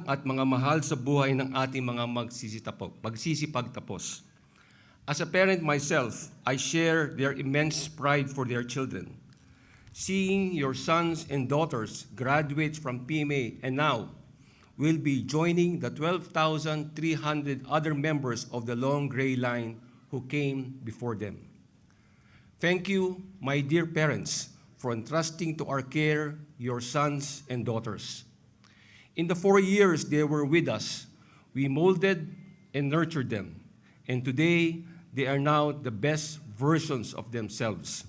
at mga mahal sa buhay ng ating mga magsisipagtapos. As a parent myself, I share their immense pride for their children. Seeing your sons and daughters graduate from PMA and now will be joining the 12,300 other members of the long gray line who came before them. Thank you, my dear parents, for entrusting to our care your sons and daughters. In the 4 years they were with us, we molded and nurtured them, and today they are now the best versions of themselves,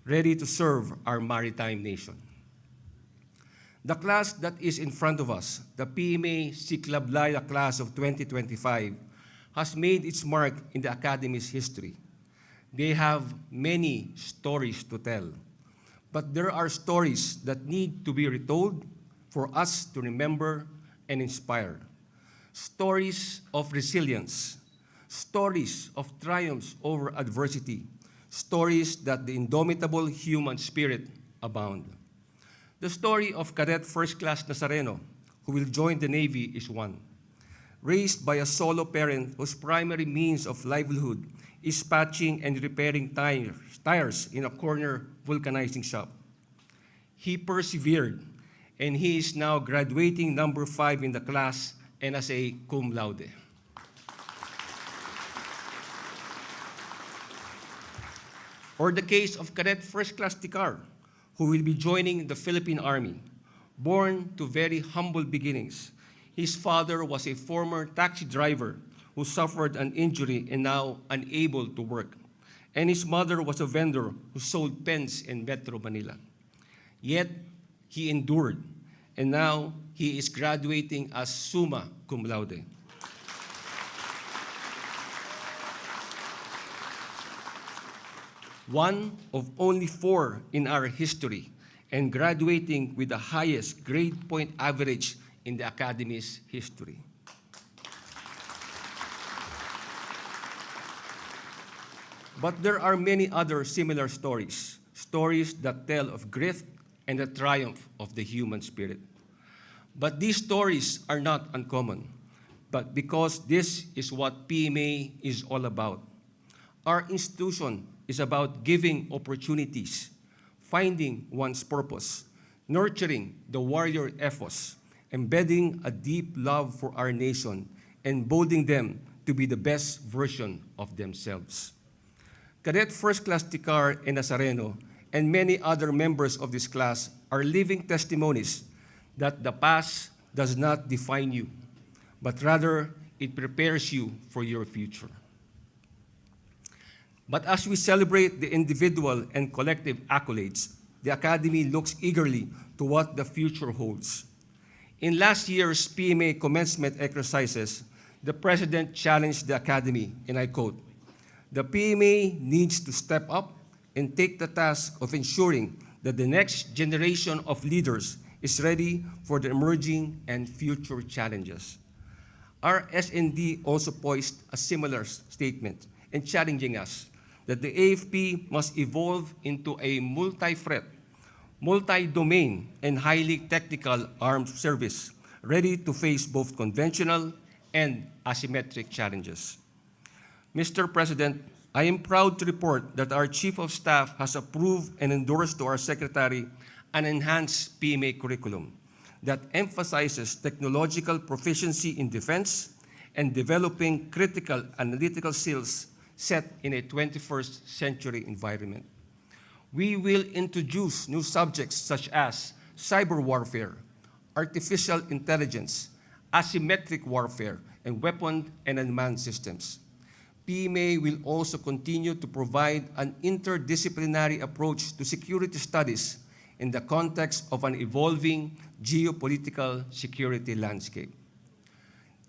ready to serve our maritime nation. The class that is in front of us, the PMA Siklab-Laya Class of 2025, has made its mark in the Academy's history. They have many stories to tell, but there are stories that need to be retold for us to remember and inspire. Stories of resilience, stories of triumphs over adversity, stories that the indomitable human spirit abound. The story of Cadet First Class Nazareno, who will join the Navy, is one. Raised by a solo parent whose primary means of livelihood is patching and repairing tires in a corner vulcanizing shop. He persevered, and he is now graduating number 5 in the class and as a cum laude. Or the case of Cadet First Class Tikar, who will be joining the Philippine Army. Born to very humble beginnings, his father was a former taxi driver who suffered an injury and now unable to work. And his mother was a vendor who sold pens in Metro Manila. Yet, he endured, and now he is graduating as summa cum laude. One of only 4 in our history, and graduating with the highest grade point average in the Academy's history. But there are many other similar stories, stories that tell of grit and the triumph of the human spirit. But these stories are not uncommon, but because this is what PMA is all about. Our institution is about giving opportunities, finding one's purpose, nurturing the warrior ethos, embedding a deep love for our nation, and molding them to be the best version of themselves. Cadet First Class Tikar and Nazareno and many other members of this class are living testimonies that the past does not define you, but rather it prepares you for your future. But as we celebrate the individual and collective accolades, the Academy looks eagerly to what the future holds. In last year's PMA commencement exercises, the President challenged the Academy, and I quote, "The PMA needs to step up and take the task of ensuring that the next generation of leaders is ready for the emerging and future challenges." Our SND also poised a similar statement in challenging us that the AFP must evolve into a multi-threat, multi-domain, and highly technical armed service, ready to face both conventional and asymmetric challenges. Mr. President, I am proud to report that our Chief of Staff has approved and endorsed to our Secretary an enhanced PMA curriculum that emphasizes technological proficiency in defense and developing critical analytical skills set in a 21st century environment. We will introduce new subjects such as cyber warfare, artificial intelligence, asymmetric warfare, and weapon and unmanned systems. PMA will also continue to provide an interdisciplinary approach to security studies in the context of an evolving geopolitical security landscape.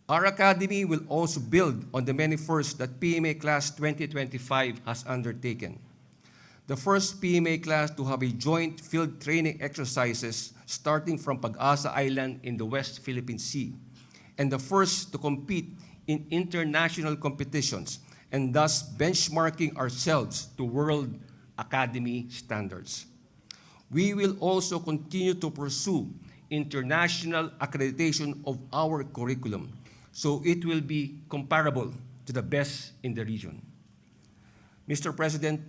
Our Academy will also build on the many firsts that PMA Class 2025 has undertaken. The first PMA class to have a joint field training exercises starting from Pag-asa Island in the West Philippine Sea, and the first to compete in international competitions, and thus benchmarking ourselves to World Academy standards. We will also continue to pursue international accreditation of our curriculum, so it will be comparable to the best in the region. Mr. President,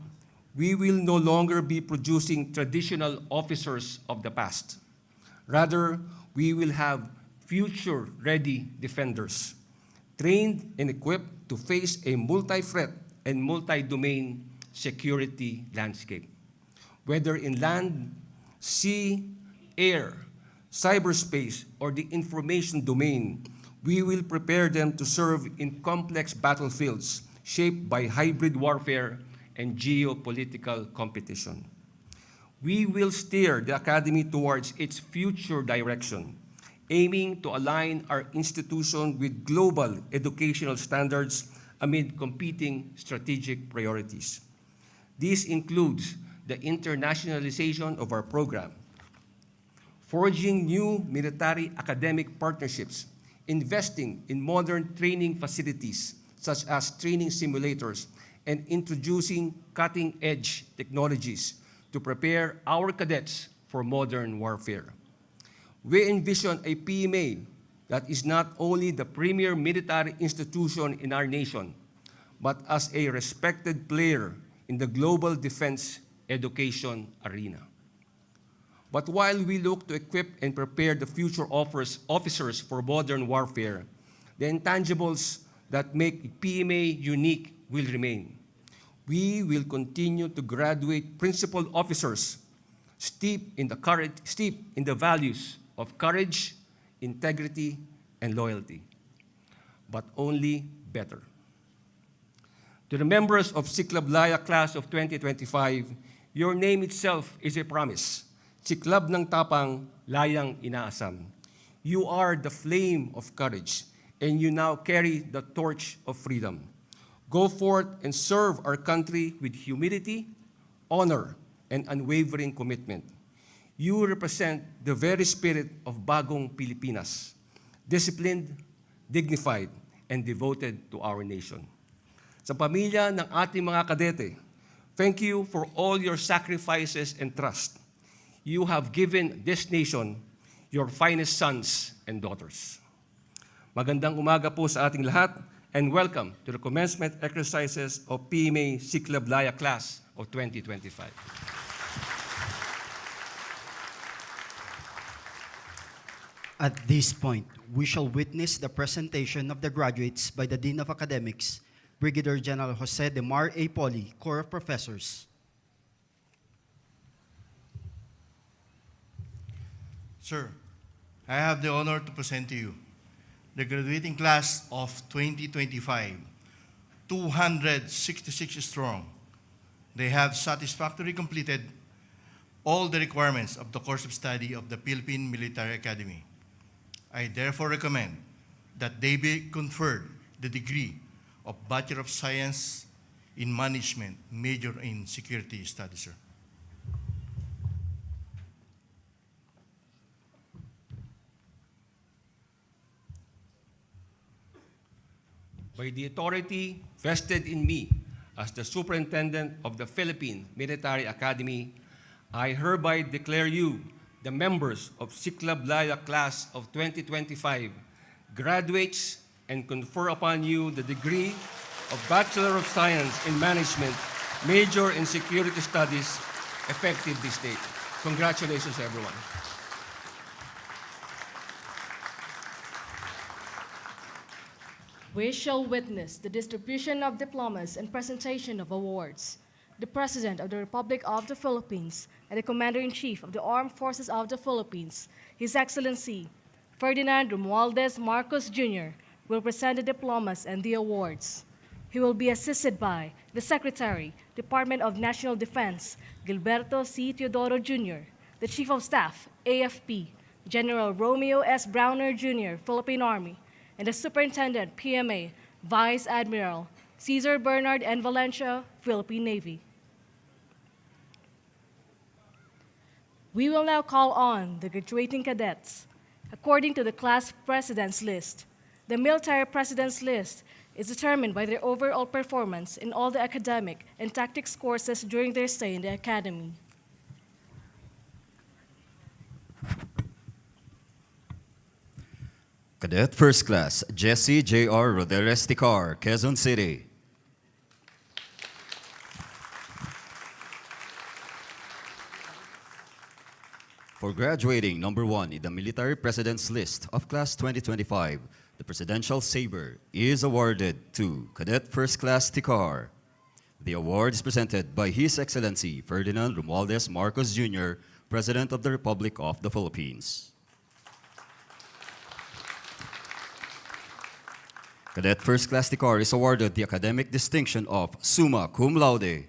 we will no longer be producing traditional officers of the past. Rather, we will have future-ready defenders, trained and equipped to face a multi-threat and multi-domain security landscape. Whether in land, sea, air, cyberspace, or the information domain, we will prepare them to serve in complex battlefields shaped by hybrid warfare and geopolitical competition. We will steer the Academy towards its future direction, aiming to align our institution with global educational standards amid competing strategic priorities. This includes the internationalization of our program, forging new military academic partnerships, investing in modern training facilities such as training simulators, and introducing cutting-edge technologies to prepare our cadets for modern warfare. We envision a PMA that is not only the premier military institution in our nation, but as a respected player in the global defense education arena. But while we look to equip and prepare the future officers for modern warfare, the intangibles that make PMA unique will remain. We will continue to graduate principal officers steeped in the values of courage, integrity, and loyalty, but only better. To the members of Siklab-Laya Class of 2025, your name itself is a promise. Siklab ng tapang, layang inaasam. You are the flame of courage, and you now carry the torch of freedom. Go forth and serve our country with humility, honor, and unwavering commitment. You represent the very spirit of Bagong Pilipinas, disciplined, dignified, and devoted to our nation. Sa pamilya ng ating mga kadete, thank you for all your sacrifices and trust. You have given this nation your finest sons and daughters. Magandang umaga po sa ating lahat, and welcome to the commencement exercises of PMA Siklab-Laya Class of 2025. At this point, we shall witness the presentation of the graduates by the Dean of Academics, Brigadier General Jose de Mar A. Poli, Corps of Professors. Sir, I have the honor to present to you the graduating class of 2025, 266 strong. They have satisfactorily completed all the requirements of the course of study of the Philippine Military Academy. I therefore recommend that they be conferred the degree of Bachelor of Science in Management, major in Security Studies, sir. By the authority vested in me as the Superintendent of the Philippine Military Academy, I hereby declare you the members of Siklab-Laya Class of 2025, graduates, and confer upon you the degree of Bachelor of Science in Management, major in Security Studies, effective this date. Congratulations, everyone. We shall witness the distribution of diplomas and presentation of awards. The President of the Republic of the Philippines and the Commander-in-Chief of the Armed Forces of the Philippines, His Excellency Ferdinand Romualdez Marcos Jr., will present the diplomas and the awards. He will be assisted by the Secretary, Department of National Defense, Gilberto C. Teodoro Jr., the Chief of Staff, AFP, General Romeo S. Browner Jr., Philippine Army, and the Superintendent, PMA, Vice Admiral Cesar Bernard N. Valencia, Philippine Navy. We will now call on the graduating cadets. According to the class president's list, the military president's list is determined by their overall performance in all the academic and tactics courses during their stay in the academy. Cadet First Class, Jesse J.R. Roderes Ticar, Quezon City. For graduating number 1 in the Military President's List of Class 2025, the Presidential Sabre is awarded to Cadet First Class Ticar. The award is presented by His Excellency Ferdinand Romualdez Marcos Jr., President of the Republic of the Philippines. Cadet First Class Ticar is awarded the academic distinction of Summa Cum Laude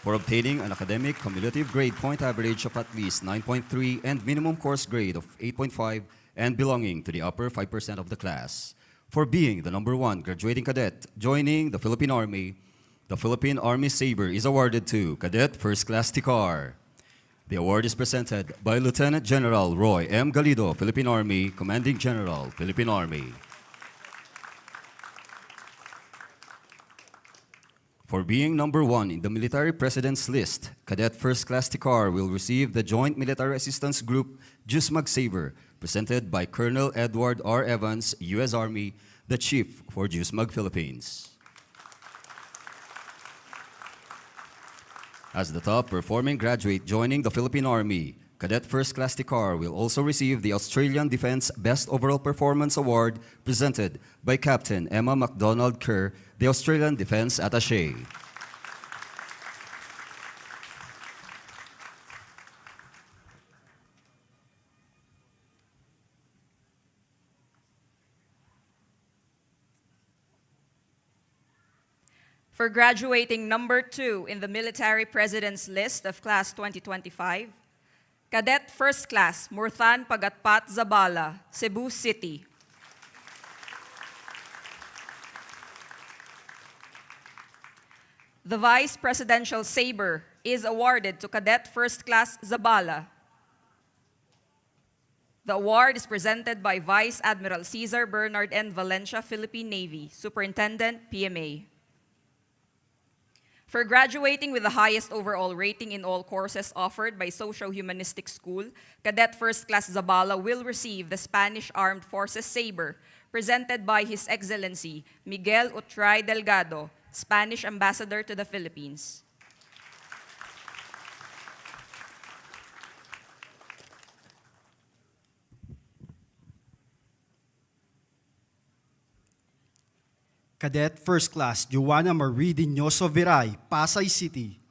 for obtaining an academic cumulative grade point average of at least 9.3 and minimum course grade of 8.5 and belonging to the upper 5% of the class. For being the number 1 graduating cadet joining the Philippine Army, the Philippine Army Sabre is awarded to Cadet First Class Ticar. The award is presented by Lieutenant General Roy M. Galido, Philippine Army, Commanding General, Philippine Army. For being number 1 in the Military President's List, Cadet First Class Ticar will receive the Joint Military Assistance Group JUSMAG Sabre, presented by Colonel Edward R. Evans, U.S. Army, the Chief for JUSMAG Philippines. As the top-performing graduate joining the Philippine Army, Cadet First Class Ticar will also receive the Australian Defense Best Overall Performance Award presented by Captain Emma MacDonald Kerr, the Australian Defense Attaché. For graduating number 2 in the Military President's List of Class 2025, Cadet First Class Murthan Pagatpat Zabala, Cebu City. The Vice Presidential Sabre is awarded to Cadet First Class Zabala. The award is presented by Vice Admiral Cesar Bernard N. Valencia, Philippine Navy, Superintendent, PMA. For graduating with the highest overall rating in all courses offered by Socio-Humanistic School, Cadet First Class Zabala will receive the Spanish Armed Forces Sabre, presented by His Excellency Miguel Utray Delgado, Spanish Ambassador to the Philippines. Cadet First Class Joanna Marie Dinoso Viray, Pasay City.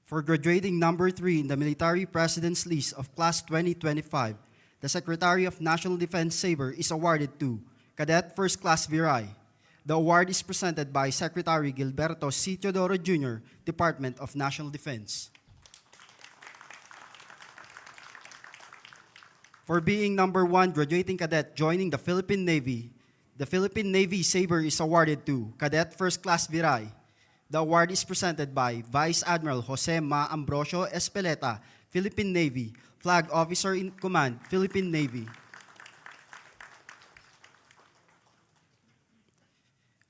For graduating number 3 in the Military President's List of Class 2025, the Secretary of National Defense Sabre is awarded to Cadet First Class Viray. The award is presented by Secretary Gilberto C. Teodoro Jr., Department of National Defense. For being number 1 graduating cadet joining the Philippine Navy, the Philippine Navy Sabre is awarded to Cadet First Class Viray. The award is presented by Vice Admiral Jose Ma Ambrosio Espeleta, Philippine Navy, Flag Officer in Command, Philippine Navy.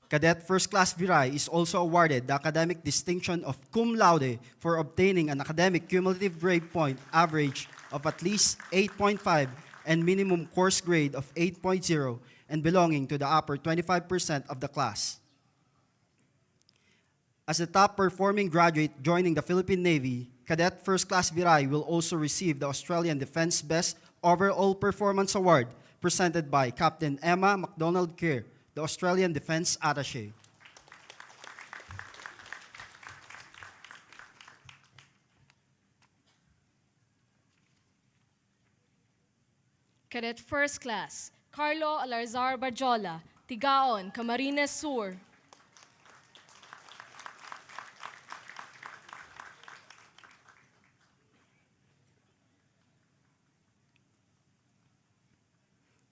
Cadet First Class Viray is also awarded the academic distinction of cum laude for obtaining an academic cumulative grade point average of at least 8.5 and minimum course grade of 8.0 and belonging to the upper 25% of the class. As the top-performing graduate joining the Philippine Navy, Cadet First Class Viray will also receive the Australian Defense Best Overall Performance Award presented by Captain Emma MacDonald Kerr, the Australian Defense Attaché. Cadet First Class Carlo Alarzar Barjola, Tigaon, Camarines Sur.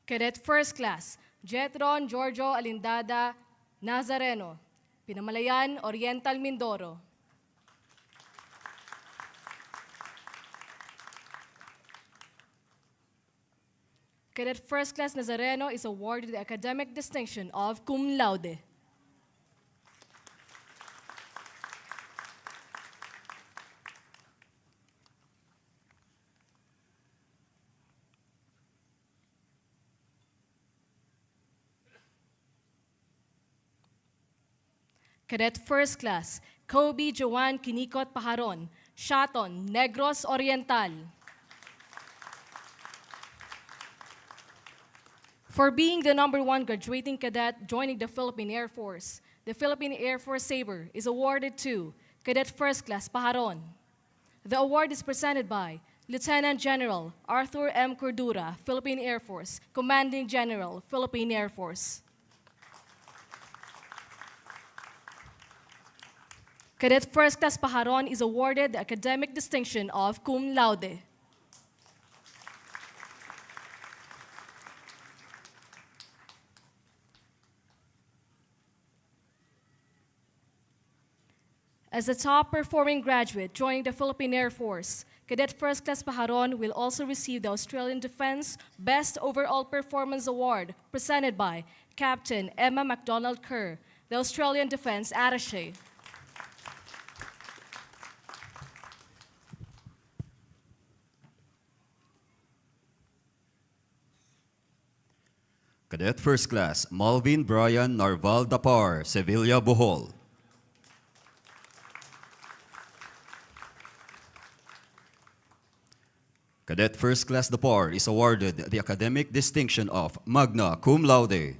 Cadet First Class Jetron Giorgio Alindada Nazareno, Pinamalayan, Oriental Mindoro. Cadet First Class Nazareno is awarded the academic distinction of cum laude. Cadet First Class, Kobe Joan Kinikot Pajaron, Shaton, Negros Oriental. For being the #1 graduating cadet joining the Philippine Air Force, the Philippine Air Force Sabre is awarded to Cadet First Class Pajaron. The award is presented by Lieutenant General Arthur M. Cordura, Philippine Air Force, Commanding General, Philippine Air Force. Cadet First Class Pajaron is awarded the academic distinction of cum laude. As a top-performing graduate joining the Philippine Air Force, Cadet First Class Pajaron will also receive the Australian Defense Best Overall Performance Award presented by Captain Emma MacDonald Kerr, the Australian Defense Attaché. Cadet First Class Malvin Brian Narval Dapar, Sevilla, Bohol. Cadet First Class Dapar is awarded the academic distinction of Magna Cum Laude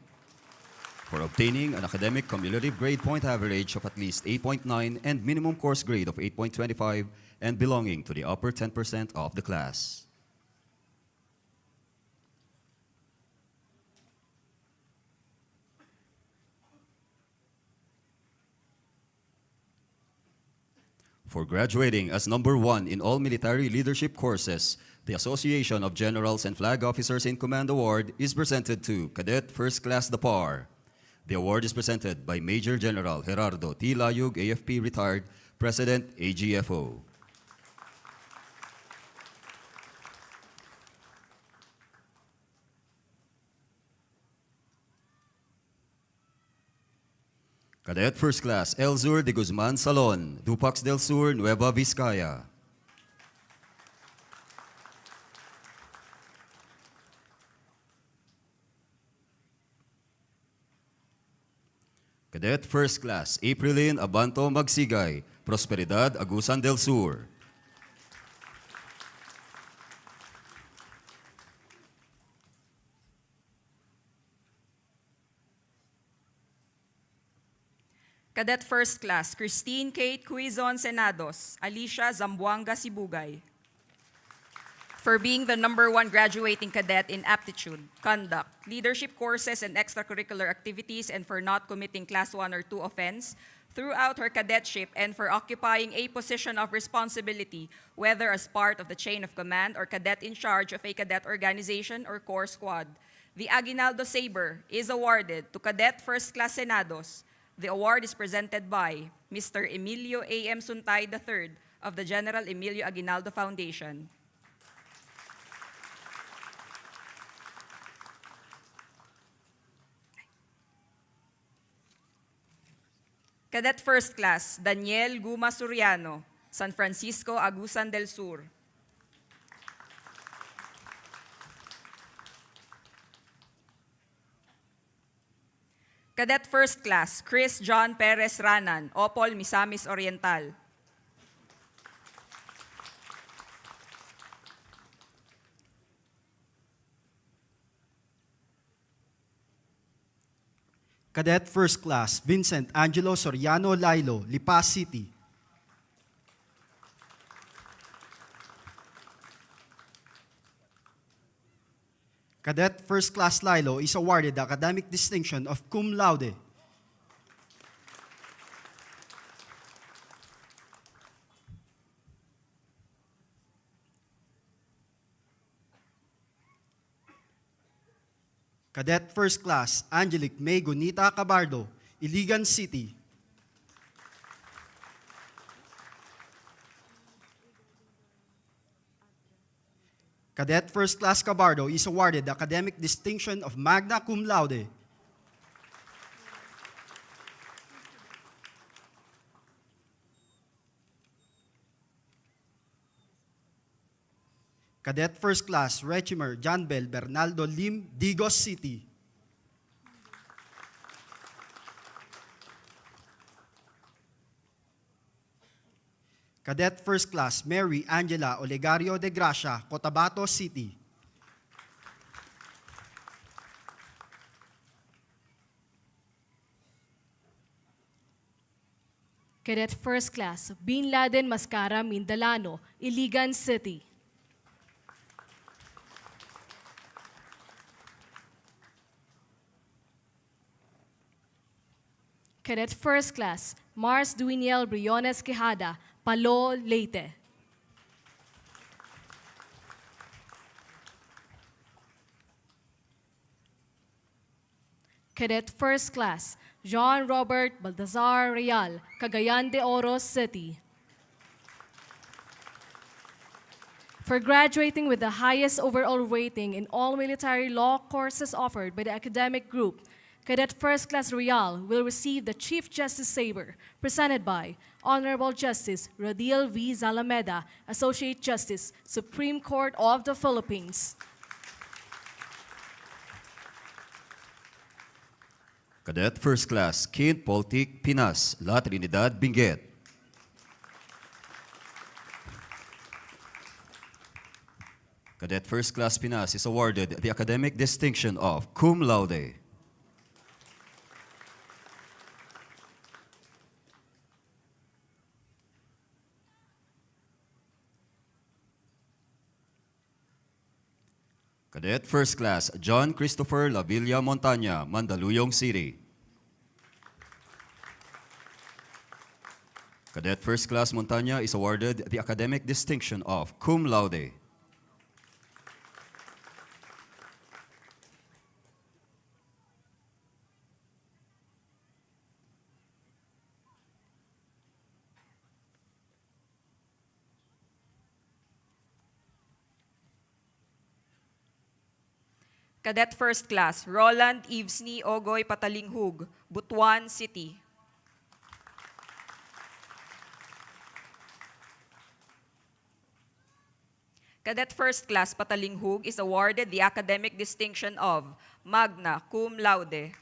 for obtaining an academic cumulative grade point average of at least 8.9 and minimum course grade of 8.25 and belonging to the upper 10% of the class. For graduating as #1 in all military leadership courses, the Association of Generals and Flag Officers in Command Award is presented to Cadet First Class Dapar. The award is presented by Major General Gerardo T. Layug, AFP retired, President, AGFO. Cadet First Class Elzur de Guzman Salon, Dupax del Sur, Nueva Vizcaya. Cadet First Class Aprilin Abanto Magsigay, Prosperidad, Agusan del Sur. Cadet First Class Christine Kate Cuizon Senados, Alicia Zamboanga Sibugay. For being the #1 graduating cadet in aptitude, conduct, leadership courses, and extracurricular activities, and for not committing Class 1 or 2 offense throughout her cadetship, and for occupying a position of responsibility, whether as part of the chain of command or cadet in charge of a cadet organization or corps squad. The Aguinaldo Sabre is awarded to Cadet First Class Senados. The award is presented by Mr. Emilio A.M. Suntay III of the General Emilio Aguinaldo Foundation. Cadet First Class Daniel Guma Suriano, San Francisco, Agusan del Sur. Cadet First Class Chris John Perez Ranan, Opol, Misamis Oriental. Cadet First Class Vincent Angelo Soriano Lailo, Lipas City. Cadet First Class Lilo is awarded the academic distinction of cum laude. Cadet First Class Angelic May Gunita Cabardo, Iligan City. Cadet First Class Cabardo is awarded the academic distinction of magna cum laude. Cadet First Class Rechimer Janbel Bernaldo Lim, Digos City. Cadet First Class Mary Angela Olegario de Gracia, Cotabato City. Cadet First Class Bin Laden Mascara Mindalano, Iligan City. Cadet First Class Mars Duiniel Briones Quijada, Palo, Leyte. Cadet First Class John Robert Baltazar Real, Cagayan de Oro City. For graduating with the highest overall rating in all military law courses offered by the academic group, Cadet First Class Real will receive the Chief Justice Sabre, presented by Honorable Justice Rodil V. Zalameda, Associate Justice, Supreme Court of the Philippines. Cadet First Class Kid Poltic Pinas, La Trinidad, Benguet. Cadet First Class Pinas is awarded the academic distinction of cum laude. Cadet First Class John Christopher Lavilla Montaña, Mandaluyong City. Cadet First Class Montaña is awarded the academic distinction of cum laude. Cadet First Class Roland Ivesny Ogoy Patalinghug, Butuan City. Cadet First Class Patalinghug is awarded the academic distinction of magna cum laude.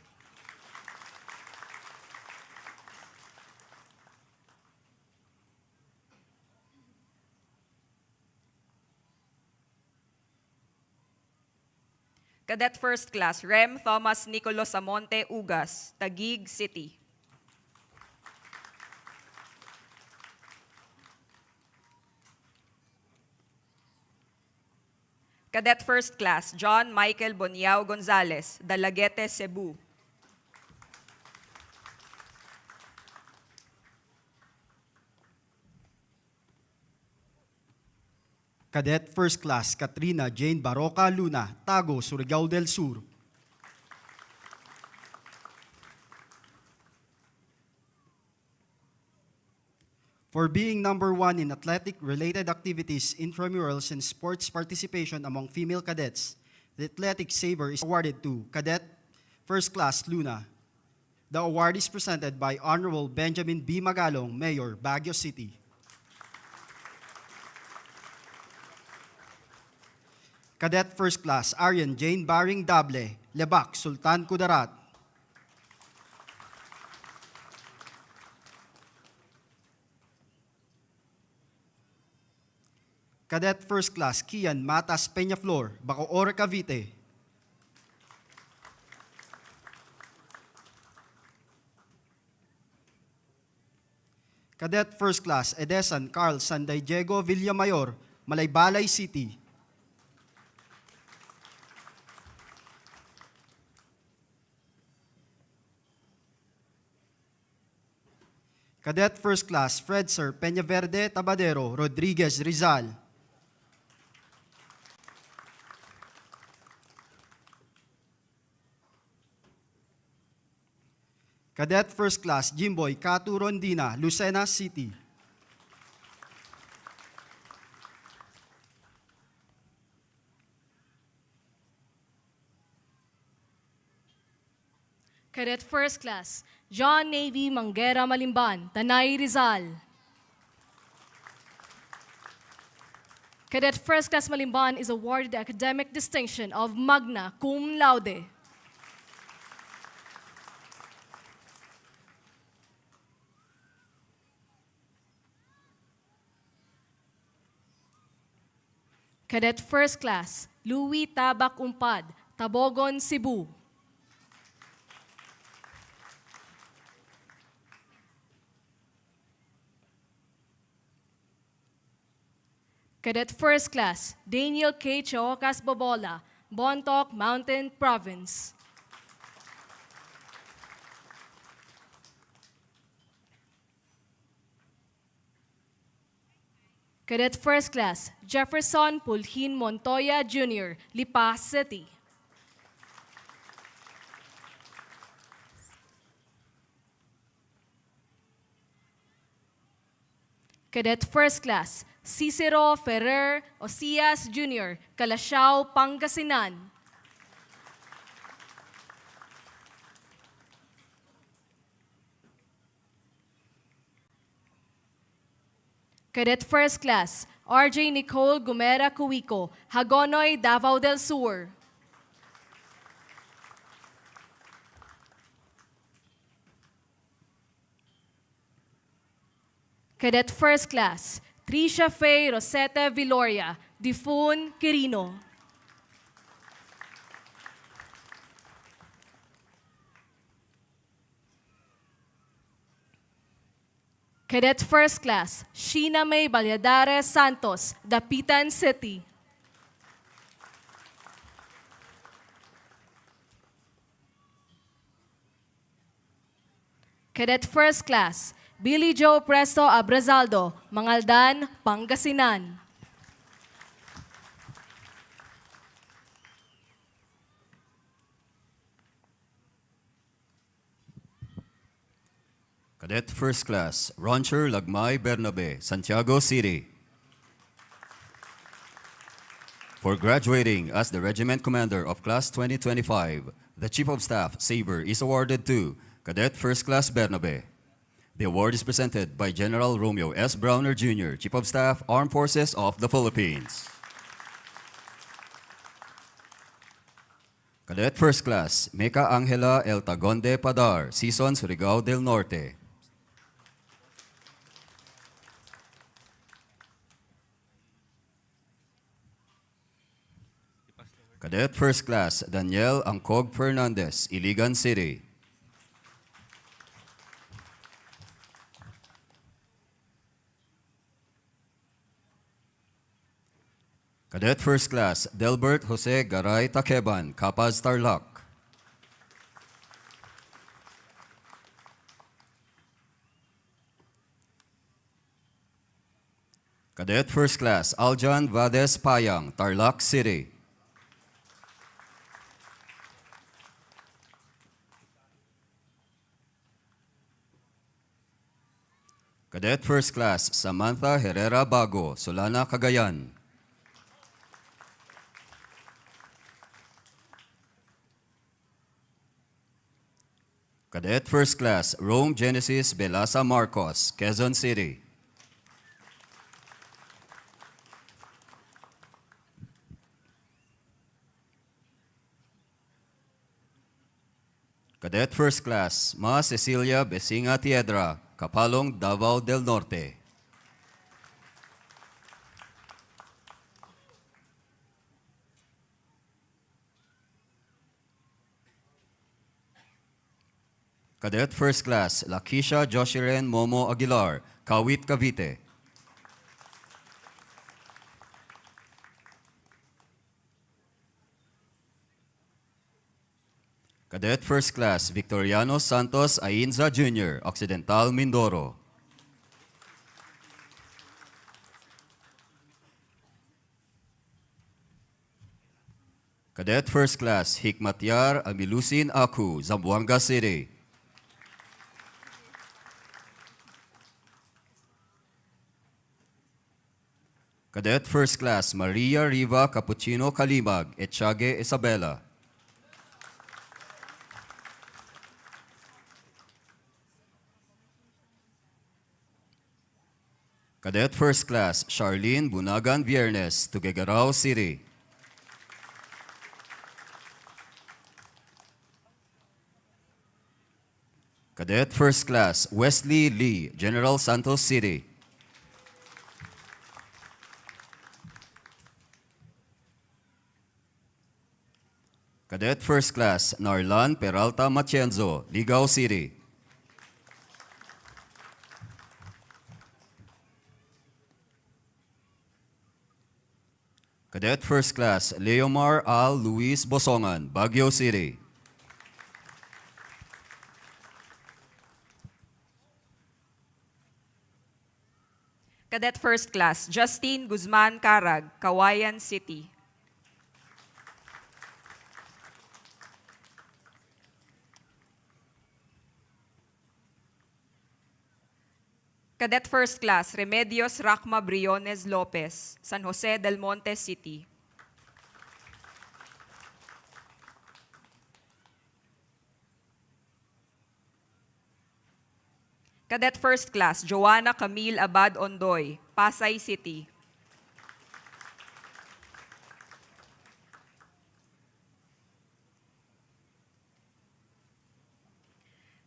Cadet First Class Rem Thomas Nicolos Amonte Ugas, Taguig City. Cadet First Class John Michael Boniao Gonzalez, Dalaguete, Cebu. Cadet First Class Katrina Jane Baroca Luna, Tago, Surigao del Sur. For being number one in athletic-related activities, intramurals, and sports participation among female cadets, the Athletic Sabre is awarded to Cadet First Class Luna. The award is presented by Honorable Benjamin B. Magalong, Mayor, Baguio City. Cadet First Class Arian Jane Baring Dable, Lebac, Sultan Kudarat. Cadet First Class Kian Matas Peñaflor, Bacoor, Cavite. Cadet First Class Edesan Carl Sanday Diego Villamayor, Malaybalay City. Cadet First Class Fred Sir Peñaverde Tabadero, Rodriguez, Rizal. Cadet First Class Jimboy Catu Rondina, Lucena City. Cadet First Class John Navy Manguera Malimban, Tanay, Rizal. Cadet First Class Malimban is awarded the academic distinction of magna cum laude. Cadet First Class Louis Tabak Umpad, Tabogon, Cebu. Cadet First Class Daniel K. Chocas Bobola, Bontoc, Mountain Province. Cadet First Class Jefferson Pulhin Montoya Jr., Lipa City. Cadet First Class Cicero Ferrer Osias Jr., Calasiao, Pangasinan. Cadet First Class RJ Nicole Gumera Cuico, Hagonoy, Davao del Sur. Cadet First Class Tricia Faye Rosetta Viloria, Difun, Quirino. Cadet First Class Sheena May Valladares Santos, Dapitan City. Cadet First Class Billy Joe Presto Abrazaldo, Mangaldan, Pangasinan. Cadet First Class Roncher Lagmay Bernabe, Santiago City. For graduating as the Regiment Commander of Class 2025, the Chief of Staff, Sabre, is awarded to Cadet First Class Bernabe. The award is presented by General Romeo S. Browner Jr., Chief of Staff, Armed Forces of the Philippines. Cadet First Class Meca Angela El Tagonde Padar, Season Surigao del Norte. Cadet First Class Daniel Angkog Fernandez, Iligan City. Cadet First Class Delbert Jose Garay Takeban, Capaz Tarlac. Cadet First Class Aljan Vades Payang, Tarlac City. Cadet First Class Samantha Herrera Bago, Solana, Cagayan. Cadet First Class Rome Genesis Belasa Marcos, Quezon City. Cadet First Class Ma Cecilia Besinga Tiedra, Kapalong, Davao del Norte. Cadet First Class Lakisha Joshiren Momo Aguilar, Kawit, Cavite. Cadet First Class Victoriano Santos Ainza Jr., Occidental, Mindoro. Cadet First Class Hikmatyar Amilusin Aku, Zamboanga City. Cadet First Class Maria Riva Cappuccino Kalimag, Etchage, Isabela. Cadet First Class Charlene Bunagan Viernes, Tuguegarao City. Cadet First Class Wesley Lee, General Santos City. Cadet First Class Narlan Peralta Matienzo, Ligao City. Cadet First Class Leomar Al Luis Bosongan, Baguio City. Cadet First Class Justine Guzman Carag, Kawayan City. Cadet First Class Remedios Racma Briones Lopez, San Jose del Monte City. Cadet First Class Joanna Camille Abad Ondoy, Pasay City.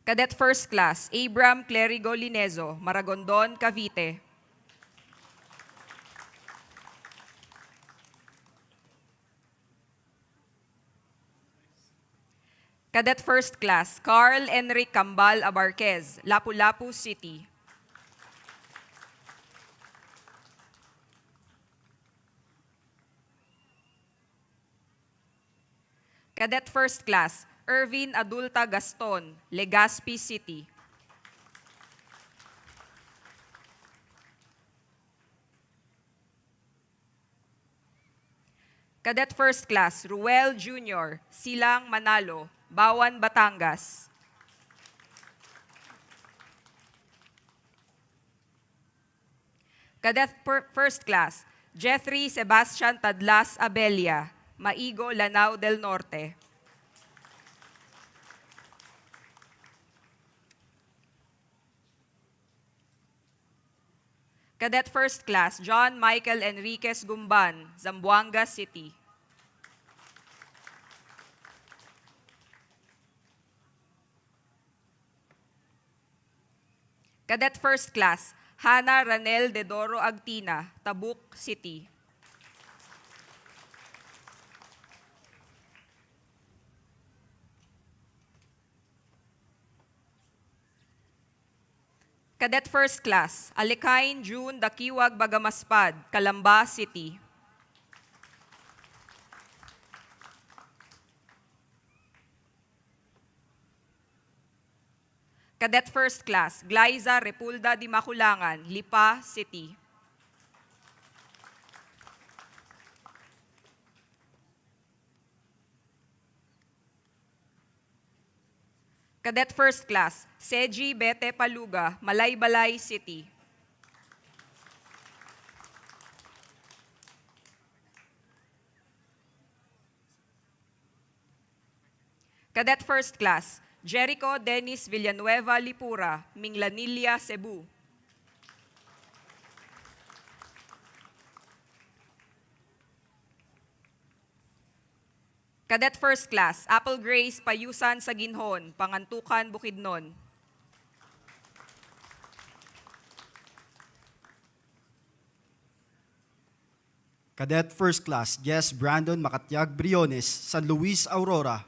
Cadet First Class Abram Clerigo Linezo, Maragondon, Cavite. Cadet First Class Carl Enric Cambal Abarquez, Lapu-Lapu City. Cadet First Class Ervin Adulta Gaston, Legazpi City. Cadet First Class Ruel Jr., Silang Manalo, Bawan, Batangas. Cadet First Class Jeffrey Sebastian Tadlas Abelia, Maigo, Lanao del Norte. Cadet First Class John Michael Enriquez Gumban, Zamboanga City. Cadet First Class Hana Ranel de Doro Agtina, Tabuk City. Cadet First Class Alekain June Dakiwag Bagamaspad, Calamba City. Cadet First Class Glyza Repulda di Maculangan, Lipa City. Cadet First Class Seji Bete Paluga, Malaybalay City. Cadet First Class Jericho Dennis Villanueva Lipura, Minglanilla, Cebu. Cadet First Class Apple Grace Payusan Saginhon, Pangantukan, Bukidnon. Cadet First Class Jess Brandon Makatiag Briones, San Luis, Aurora.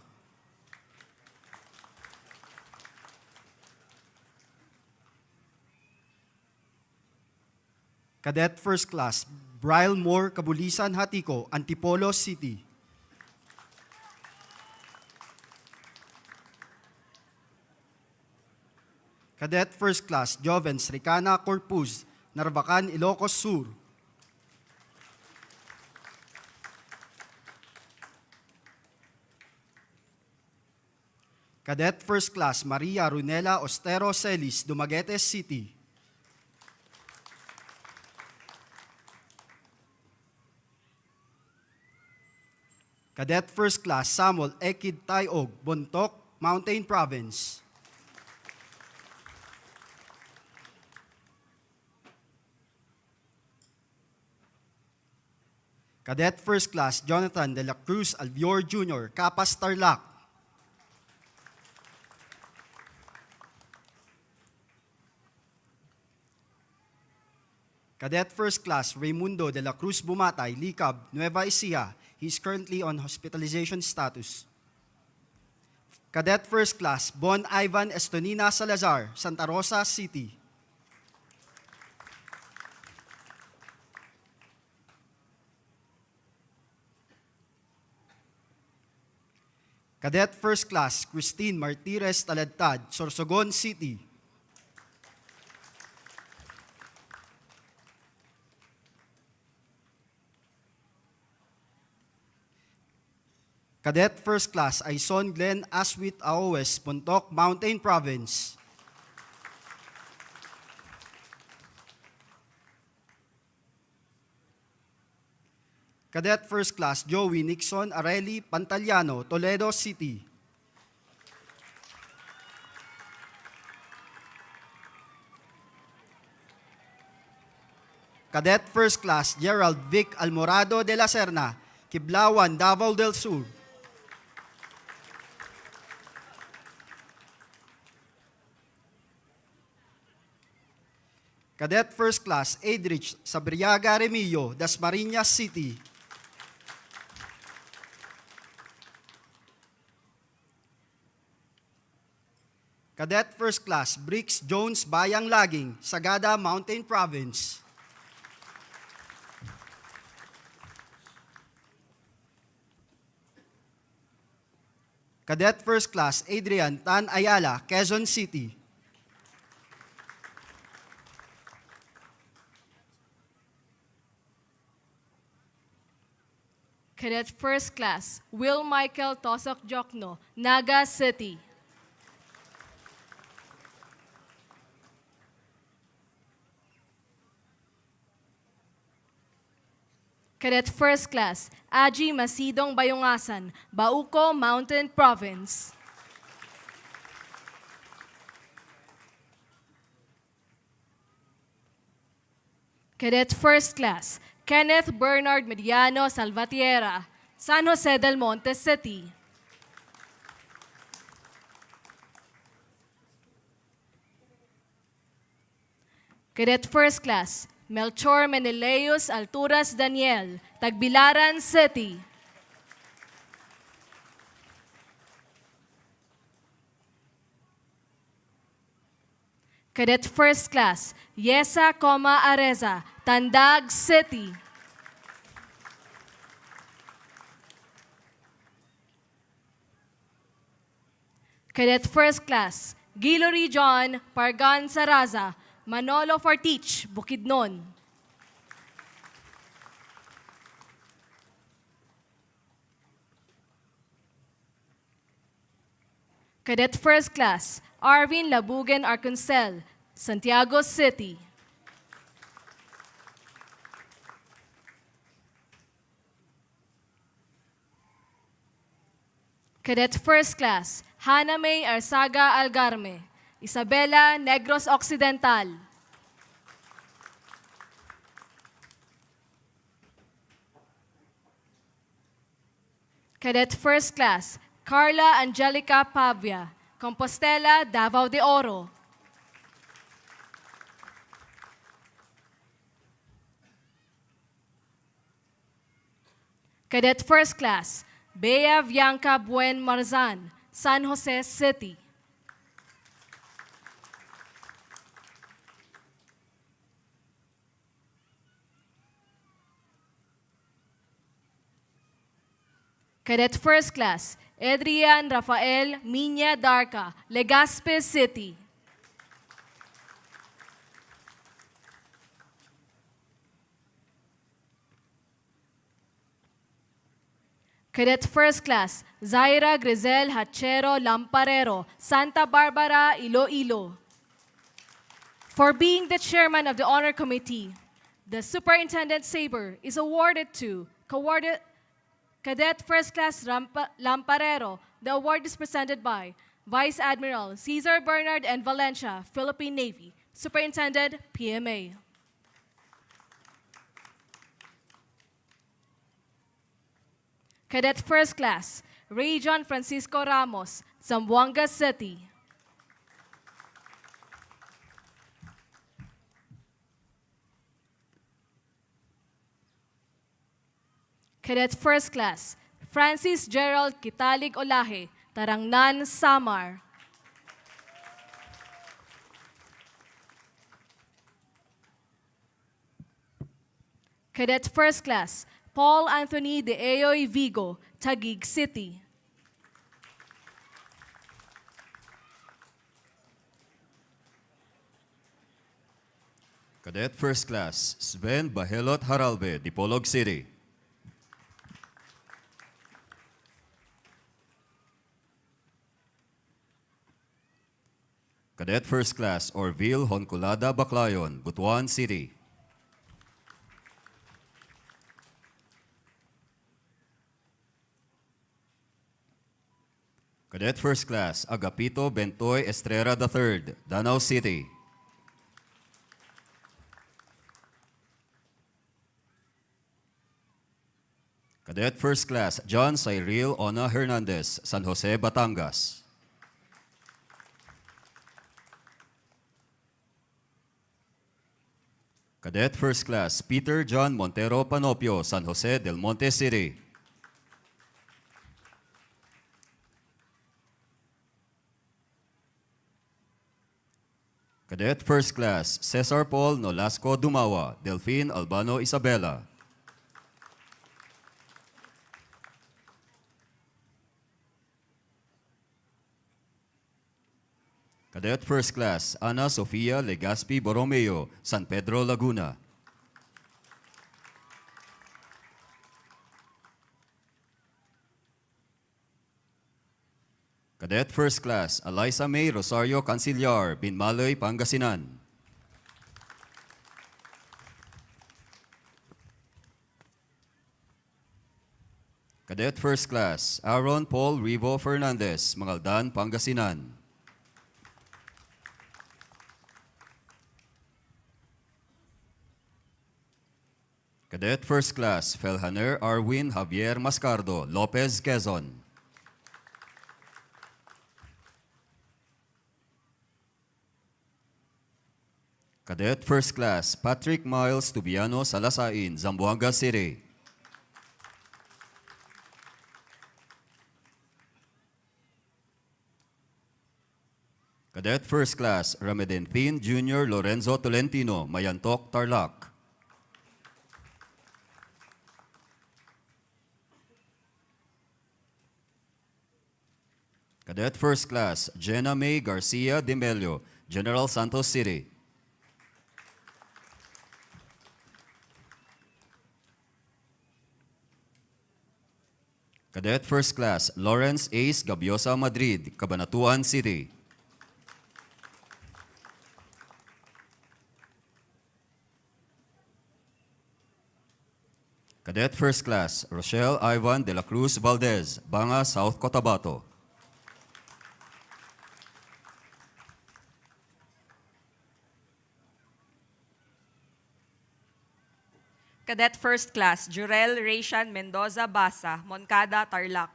Cadet First Class Brian Moore Kabulisan Hatiko, Antipolo City. Cadet First Class Jovens Ricana Corpus, Narvacan, Ilocos Sur. Cadet First Class Maria Runela Ostero Celis, Dumaguete City. Cadet First Class Samuel Ekid Tayog, Bontoc, Mountain Province. Cadet First Class Jonathan De La Cruz Albior Jr., Capas, Tarlac. Cadet First Class Raimundo De La Cruz Bumatay, Licab, Nueva Ecija. He is currently on hospitalization status. Cadet First Class, Bon Ivan Estonina Salazar, Santa Rosa City. Cadet First Class, Christine Martires Taladtad, Sorsogon City. Cadet First Class, Aison Glenn Aswit Aowes, Puntok Mountain Province. Cadet First Class, Joey Nixon Areli Pantaliano, Toledo City. Cadet First Class, Gerald Vic Almorado de la Serna, Kiblawan, Davao del Sur. Cadet First Class, Adrich Sabriaga Remillo, Dasmariñas City. Cadet First Class, Briggs Jones Bayang Laging, Sagada Mountain Province. Cadet First Class, Adrian Tan Ayala, Quezon City. Cadet First Class, Will Michael Tosok Jokno, Naga City. Cadet First Class, Aji Masidong Bayungasan, Bauco Mountain Province. Cadet First Class, Kenneth Bernard Mediano Salvatierra, San Jose del Monte City. Cadet First Class, Melchor Meneleus Alturas Daniel, Tagbilaran City. Cadet First Class, Yesa, Areza, Tandag City. Cadet First Class, Guillory John Pargan Saraza, Manolo Fortich, Bukidnon. Cadet First Class, Arvin Labugen Arconcel, Santiago City. Cadet First Class, Hana May Arsaga Algarme, Isabela Negros Occidental. Cadet First Class, Carla Angelica Pavia, Compostela, Davao de Oro. Cadet First Class, Bea Bianca Buen Marzan, San Jose City. Cadet First Class, Adrian Rafael Minya Darca, Legazpi City. Cadet First Class, Zaira Grizel Hachero Lamparero, Santa Barbara, Iloilo. For being the chairman of the Honor Committee, the Superintendent Saber is awarded to Cadet First Class Lamparero. The award is presented by Vice Admiral Cesar Bernard and Valencia, Philippine Navy, Superintendent, PMA. Cadet First Class, Ray John Francisco Ramos, Zamboanga City. Cadet First Class, Francis Gerald Kitalig Olahe, Tarangnan, Samar. Cadet First Class, Paul Anthony de Ayoy Vigo, Taguig City. Cadet First Class, Sven Bahelot Haralbe, Dipolog City. Cadet First Class, Orville Honculada Baclayon, Butuan City. Cadet First Class, Agapito Bentoy Estrera III, Danau City. Cadet First Class, John Cyril Ona Hernandez, San Jose, Batangas. Cadet First Class, Peter John Montero Panopio, San Jose del Monte City. Cadet First Class, Cesar Paul Nolasco Dumawa, Delphine Albano Isabela. Cadet First Class, Ana Sofia Legaspi Borromeo, San Pedro, Laguna. Cadet First Class, Eliza May Rosario Cancillar, Binmaloy, Pangasinan. Cadet First Class, Aaron Paul Rivo Fernandez, Mangaldan, Pangasinan. Cadet First Class, Felhaner Arwin Javier Mascardo, Lopez, Quezon. Cadet First Class, Patrick Miles Tubiano Salasain, Zamboanga City. Cadet First Class, Ramedentin Jr. Lorenzo Tolentino, Mayantok, Tarlac. Cadet First Class, Jenna May Garcia Demelio, General Santos City. Cadet First Class, Lawrence Ace Gabiosa Madrid, Cabanatuan City. Cadet First Class, Rochelle Ivan de la Cruz Valdez, Banga, South Cotabato. Cadet First Class, Jurel Rayshan Mendoza Basa, Moncada, Tarlac.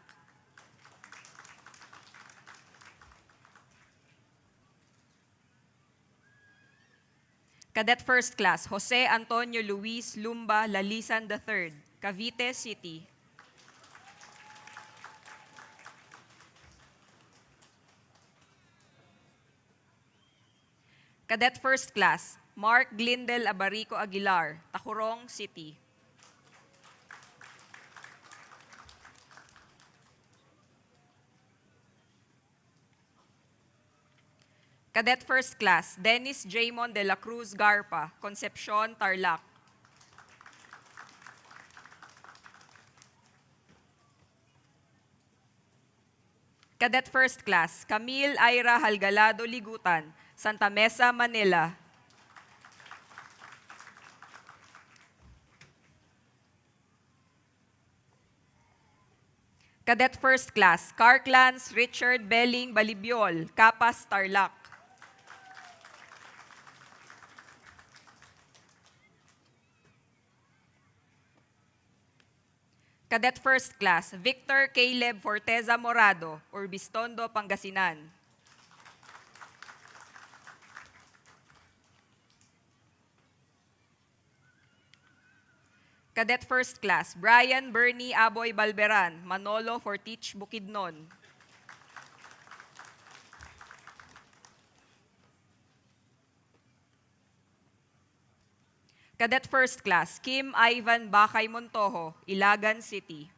Cadet First Class, Jose Antonio Luis Lumba Lalisan III, Cavite City. Cadet First Class, Mark Glindel Abarico Aguilar, Tacurong City. Cadet First Class, Dennis Jaymon de la Cruz Garpa, Concepcion, Tarlac. Cadet First Class, Camille Ira Halgalado Ligutan, Santa Mesa, Manila. Cadet First Class, Carclans Richard Belling Balibiol, Capas, Tarlac. Cadet First Class, Victor Caleb Forteza Morado, Urbistondo, Pangasinan. Cadet First Class, Brian Bernie Aboy Balberan, Manolo Fortich, Bukidnon. Cadet First Class, Kim Ivan Bakay Montojo, Ilagan City.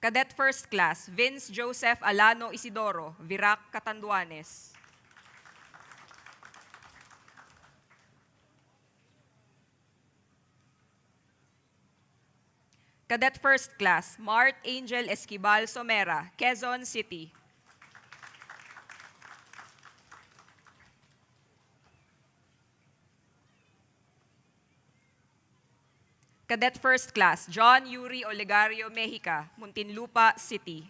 Cadet First Class, Vince Joseph Alano Isidoro, Virac, Catanduanes. Cadet First Class, Mart Angel Esquibal Somera, Quezon City. Cadet First Class, John Yuri Olegario Mejica, Muntinlupa City.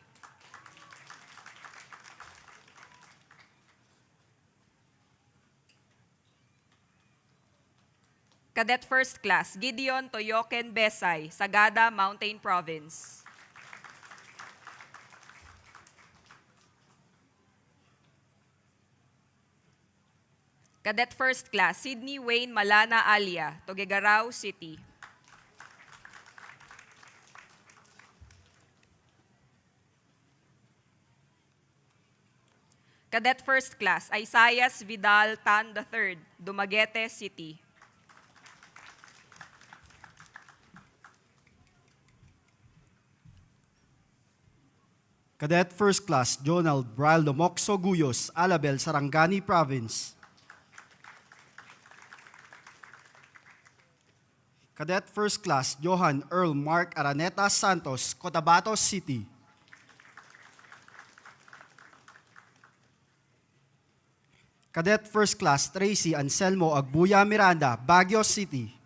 Cadet First Class, Gideon Toyoken Besay, Sagada Mountain Province. Cadet First Class, Sydney Wayne Malana Alia, Tuguegarao City. Cadet First Class, Isaias Vidal Tan III, Dumaguete City. Cadet First Class, Jonald Braldo Moxo Guyos, Alabel, Sarangani Province. Cadet First Class, Johan Earl Mark Araneta Santos, Cotabato City. Cadet First Class, Tracy Anselmo Agbuya Miranda, Baguio City.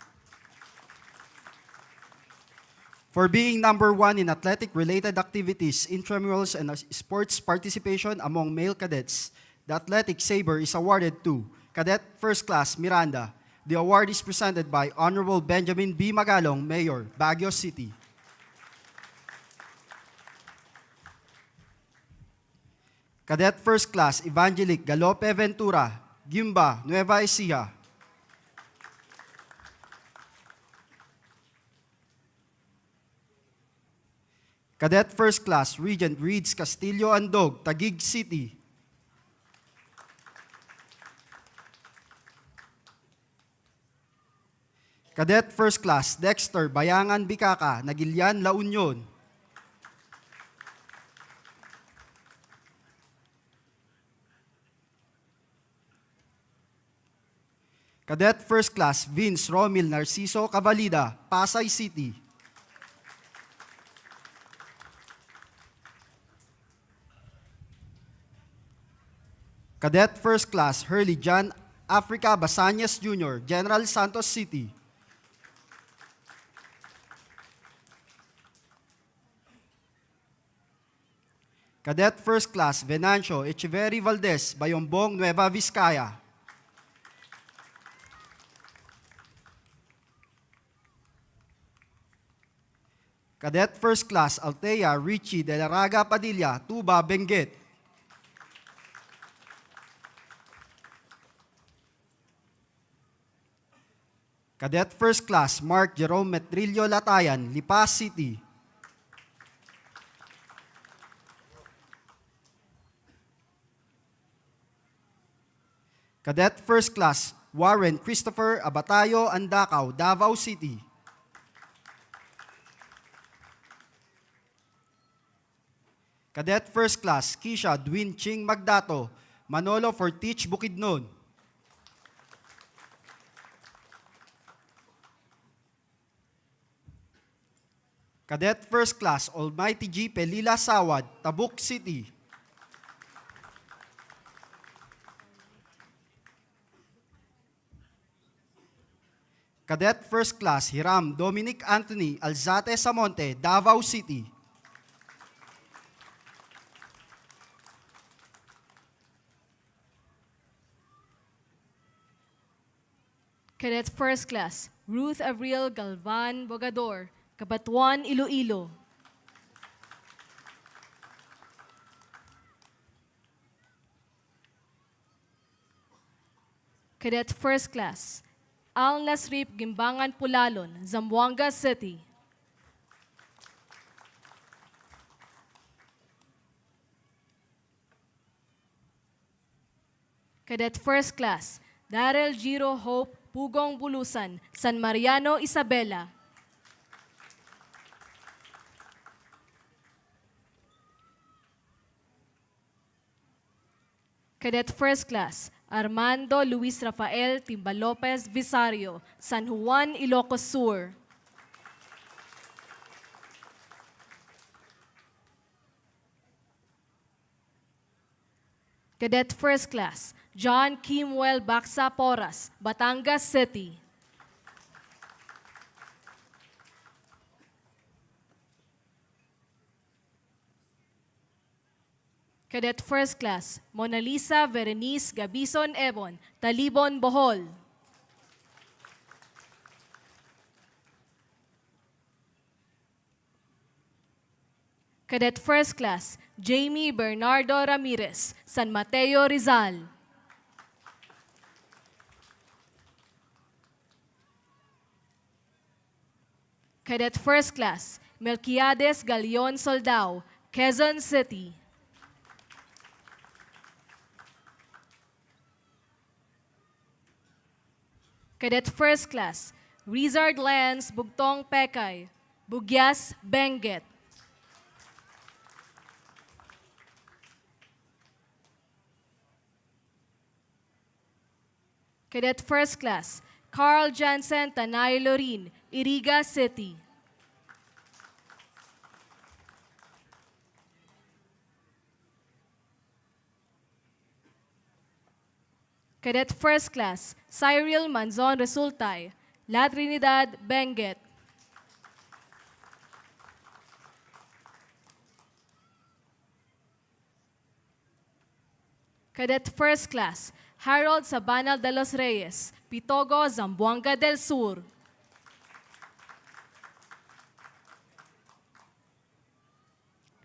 For being number 1 in athletic-related activities, intramurals, and sports participation among male cadets, the Athletic Saber is awarded to Cadet First Class, Miranda. The award is presented by Honorable Benjamin B. Magalong, Mayor, Baguio City. Cadet First Class, Evangelic Galope Ventura, Gimba, Nueva Ecija. Cadet First Class, Regent Reeds Castillo Andog, Taguig City. Cadet First Class, Dexter Bayangan Bicaka, Nagilian, La Union. Cadet First Class, Vince Romil Narciso Cavalida, Pasay City. Cadet First Class, Hurley John Africa Basanyas Jr., General Santos City. Cadet First Class, Venancio Echeverry Valdez, Bayombong, Nueva Vizcaya. Cadet First Class, Altea Richie de la Raga Padilla, Tuba, Benguet. Cadet First Class, Mark Jerome Metrillo Latayan, Lipa City. Cadet First Class, Warren Christopher Abatayo Andakaw, Davao City. Cadet First Class, Kisha Dwin Ching Magdato, Manolo Fortich Bukidnon. Cadet First Class, Almighty G. Pelila Sawad, Tabuk City. Cadet First Class, Hiram Dominic Anthony Alzate Samonte, Davao City. Cadet First Class, Ruth Avril Galvan Bogador, Cabatuan, Iloilo. Cadet First Class, Al Nasrip Gimbangan Pulalon, Zamboanga City. Cadet First Class, Darrell Giro Hope Pugong Bulusan, San Mariano, Isabela. Cadet First Class, Armando Luis Rafael Timba Lopez Visario, San Juan, Ilocos Sur. Cadet First Class, John Kimwell Baksa Poras, Batangas City. Cadet First Class, Mona Lisa Berenice Gabison Ebon, Talibon, Bohol. Cadet First Class, Jamie Bernardo Ramirez, San Mateo, Rizal. Cadet First Class, Melquiades Galion Soldao, Quezon City. Cadet First Class, Rizard Lance Bugtong Pekay, Bugyas, Benguet. Cadet First Class, Carl Jansen Tanay Lorin, Iriga City. Cadet First Class, Cyril Manzon Resultay, La Trinidad, Benguet. Cadet First Class, Harold Sabanal de los Reyes, Pitogo, Zamboanga del Sur.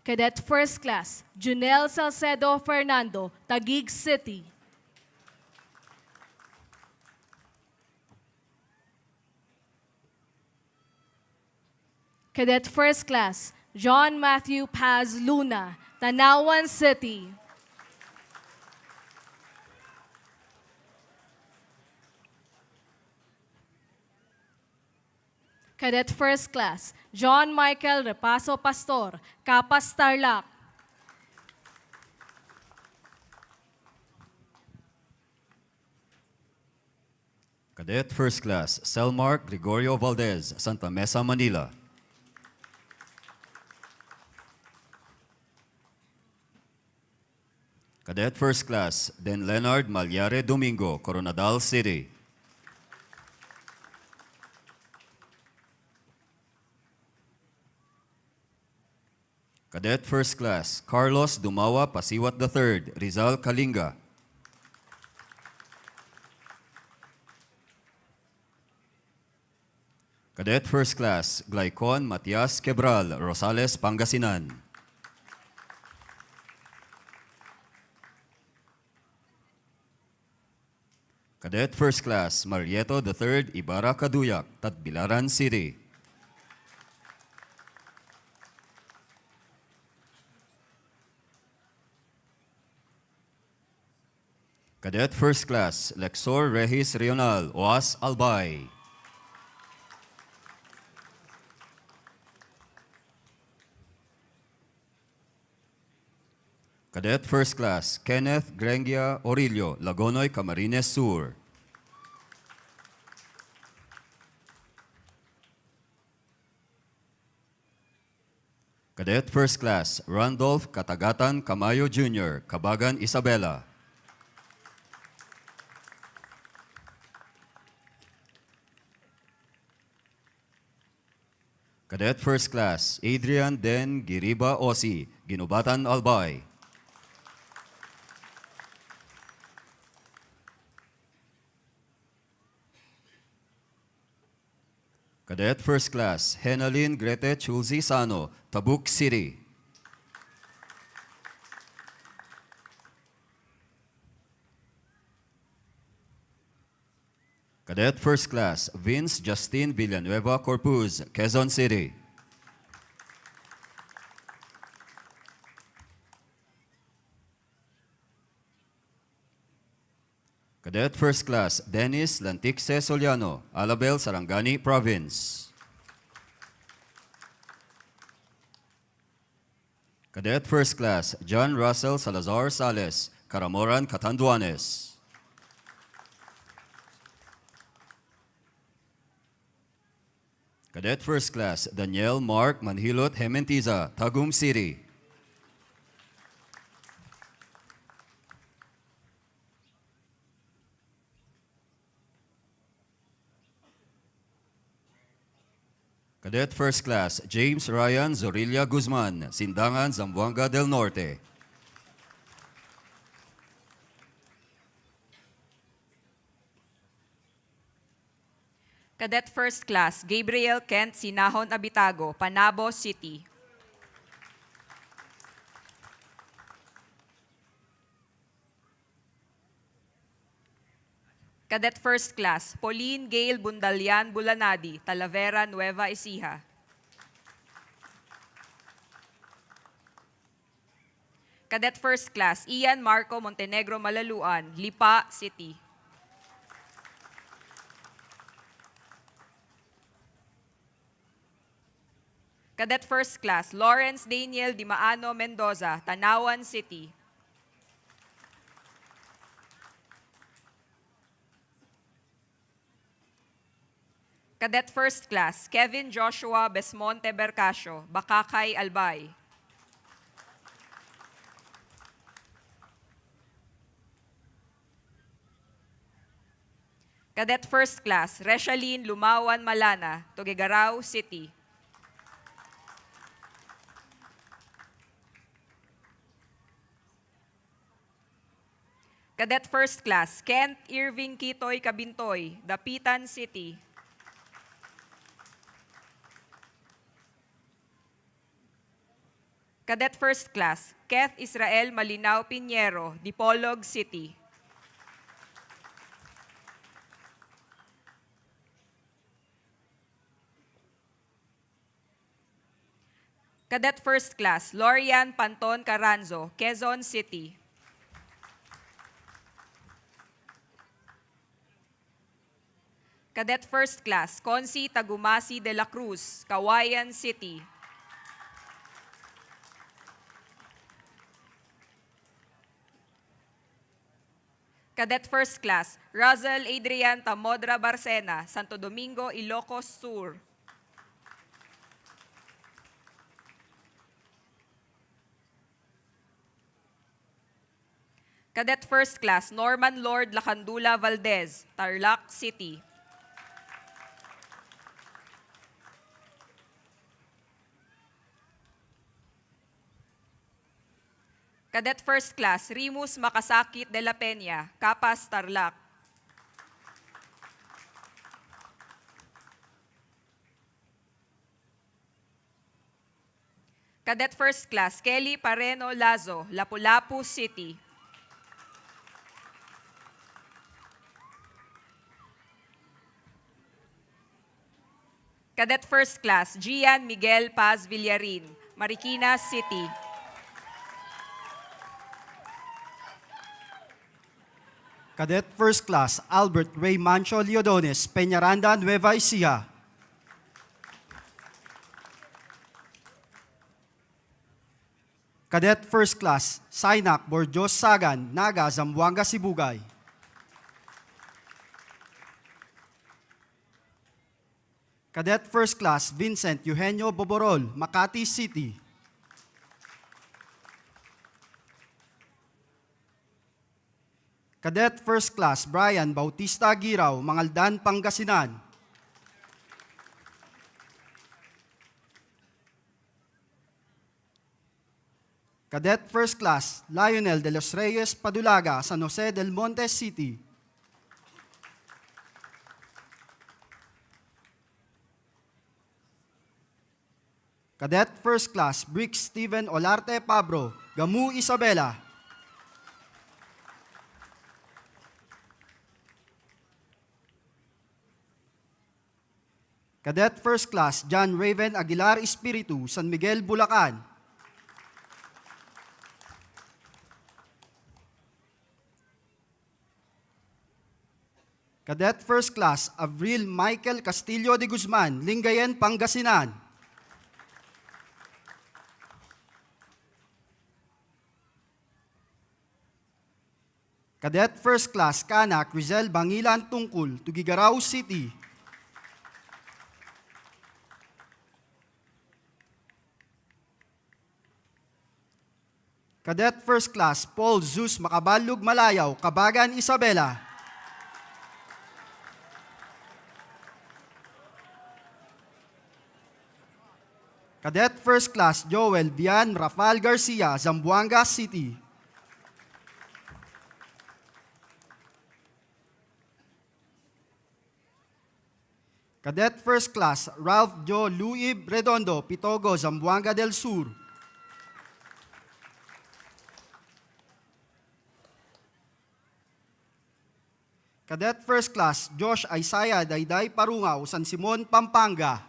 Cadet First Class, Junel Salcedo Fernando, Taguig City. Cadet First Class, John Matthew Paz Luna, Tanawan City. Cadet First Class, John Michael Repaso Pastor, Capas Tarlac. Cadet First Class, Selmark Gregorio Valdez, Santa Mesa, Manila. Cadet First Class, Den Leonard Malyare Domingo, Coronadal City. Cadet First Class, Carlos Dumawa Pasiwat III, Rizal, Kalinga. Cadet First Class, Glycon Matias Quebral, Rosales, Pangasinan. Cadet First Class, Marieto III, Ibarra, Caduyac, Tatbilaran City. Cadet First Class, Lexor Regis Rional, Oas, Albay. Cadet First Class, Kenneth Grengia Orillo, Lagonoy, Camarines Sur. Cadet First Class, Randolph Katagatan Camayo Jr., Cabagan, Isabela. Cadet First Class, Adrian Den Giriba Osi, Ginubatan, Albay. Cadet First Class, Henalyn Grete Chulzi Sano, Tabuk City. Cadet First Class, Vince Justin Villanueva Corpuz, Quezon City. Cadet First Class Dennis Lantixe Soliano, Alabel, Sarangani Province. Cadet First Class John Russell Salazar Sales, Caramoran, Catanduanes. Cadet First Class Daniel Mark Manhilot Hementiza, Tagum City. Cadet First Class James Ryan Zorilla Guzman, Sindangan, Zamboanga del Norte. Cadet First Class Gabriel Kent Sinahon Abitago, Panabo City. Cadet First Class Pauline Gail Bundalian Bulanadi, Talavera, Nueva Ecija. Cadet First Class Ian Marco Montenegro Malaluan, Lipa City. Cadet First Class Lawrence Daniel Dimaano Mendoza, Tanawan City. Cadet First Class Kevin Joshua Besmonte Bercasio, Bakakay, Albay. Cadet First Class Reshaline Lumawan Malana, Tuguegarao City. Cadet First Class Kent Irving Kitoy Cabintoy, Dapitan City. Cadet First Class Keth Israel Malinao Piñero, Dipolog City. Cadet First Class Lorian Panton Caranzo, Quezon City. Cadet First Class Consi Tagumasi de la Cruz, Kawayan City. Cadet First Class Russell Adrian Tamodra Barcena, Santo Domingo, Ilocos Sur. Cadet First Class Norman Lord Lacandula Valdez, Tarlac City. Cadet First Class Remus Makasakit de la Peña, Capas, Tarlac. Cadet First Class Kelly Pareno Lazo, Lapu-Lapu City. Cadet First Class Gian Miguel Paz Villarin, Marikina City. Cadet First Class Albert Ray Mancho Leodones, Peñaranda, Nueva Ecija. Cadet First Class Sainak Borjos Sagan, Naga, Zamboanga, Sibugay. Cadet First Class Vincent Eugenio Boborol, Makati City. Cadet First Class Brian Bautista Giraw, Mangaldan, Pangasinan. Cadet First Class Lionel de los Reyes Padulaga, San Jose del Monte City. Cadet First Class Brick Steven Olarte Pabro, Gamu, Isabela. Cadet First Class John Raven Aguilar Espiritu, San Miguel, Bulacan. Cadet First Class Avril Michael Castillo de Guzman, Lingayen, Pangasinan. Cadet First Class Kanak Rizal Bangilan Tungkol, Tugigaraw City. Cadet First Class Paul Zeus Makabalug Malayaw, Kabagan, Isabela. Cadet First Class Joel Bian Rafael Garcia, Zamboanga City. Cadet First Class Ralph Joe Luib Redondo, Pitogo, Zamboanga del Sur. Cadet First Class Josh Isaiah Dayday Parungaw, San Simon, Pampanga.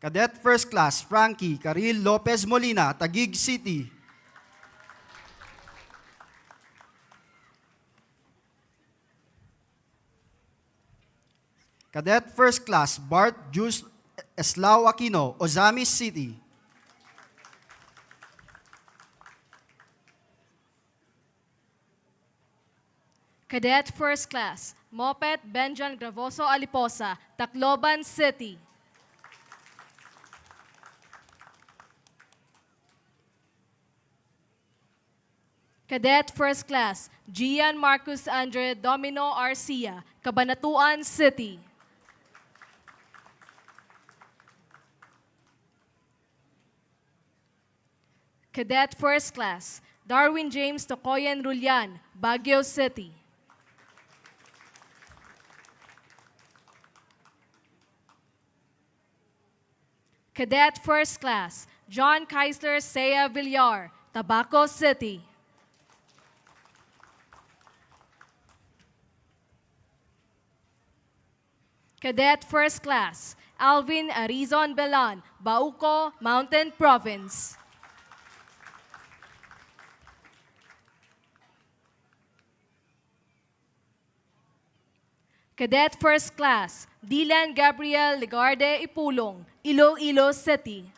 Cadet First Class Frankie Caril Lopez Molina, Taguig City. Cadet First Class Bart Jus Eslao Aquino, Ozamis City. Cadet First Class Mopet Benjan Gravoso Aliposa, Tacloban City. Cadet First Class Gian Marcus Andre Domino Arcia, Cabanatuan City. Cadet First Class Darwin James Tokoyan Rulyan, Baguio City. Cadet First Class John Keisler Sea Villar, Tabaco City. Cadet First Class Alvin Arizon Belan, Bauco, Mountain Province. Cadet First Class Dylan Gabriel Ligarde Ipulong, Iloilo City.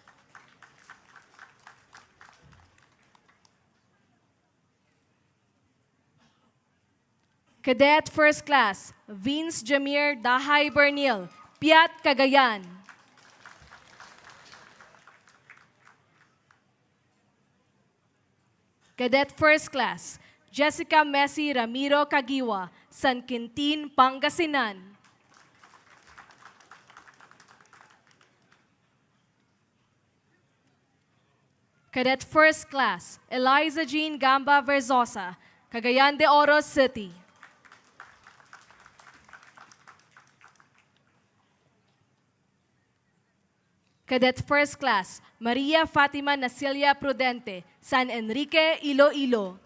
Cadet First Class Vince Jamir Dahay Bernil, Piat, Cagayan. Cadet First Class Jessica Messi Ramiro Cagiwa, San Quintin, Pangasinan. Cadet First Class Eliza Jean Gamba Verzosa, Cagayan de Oro City. Cadet First Class Maria Fatima Nasilia Prudente, San Enrique, Iloilo.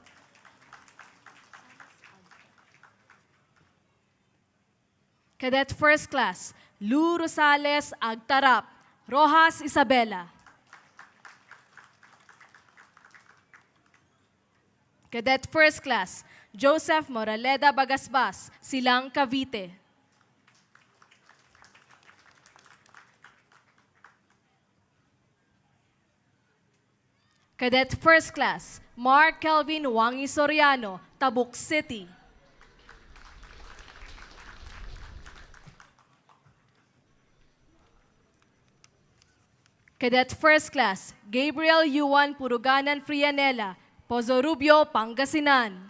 Cadet First Class Lou Rosales Agtarap, Rojas, Isabela. Cadet First Class Joseph Moraleda Bagasbas, Silang, Cavite. Cadet First Class Mark Kelvin Wangi Soriano, Tabuk City. Cadet First Class Gabriel Yuan Puruganan Frianela, Pozo Rubio, Pangasinan.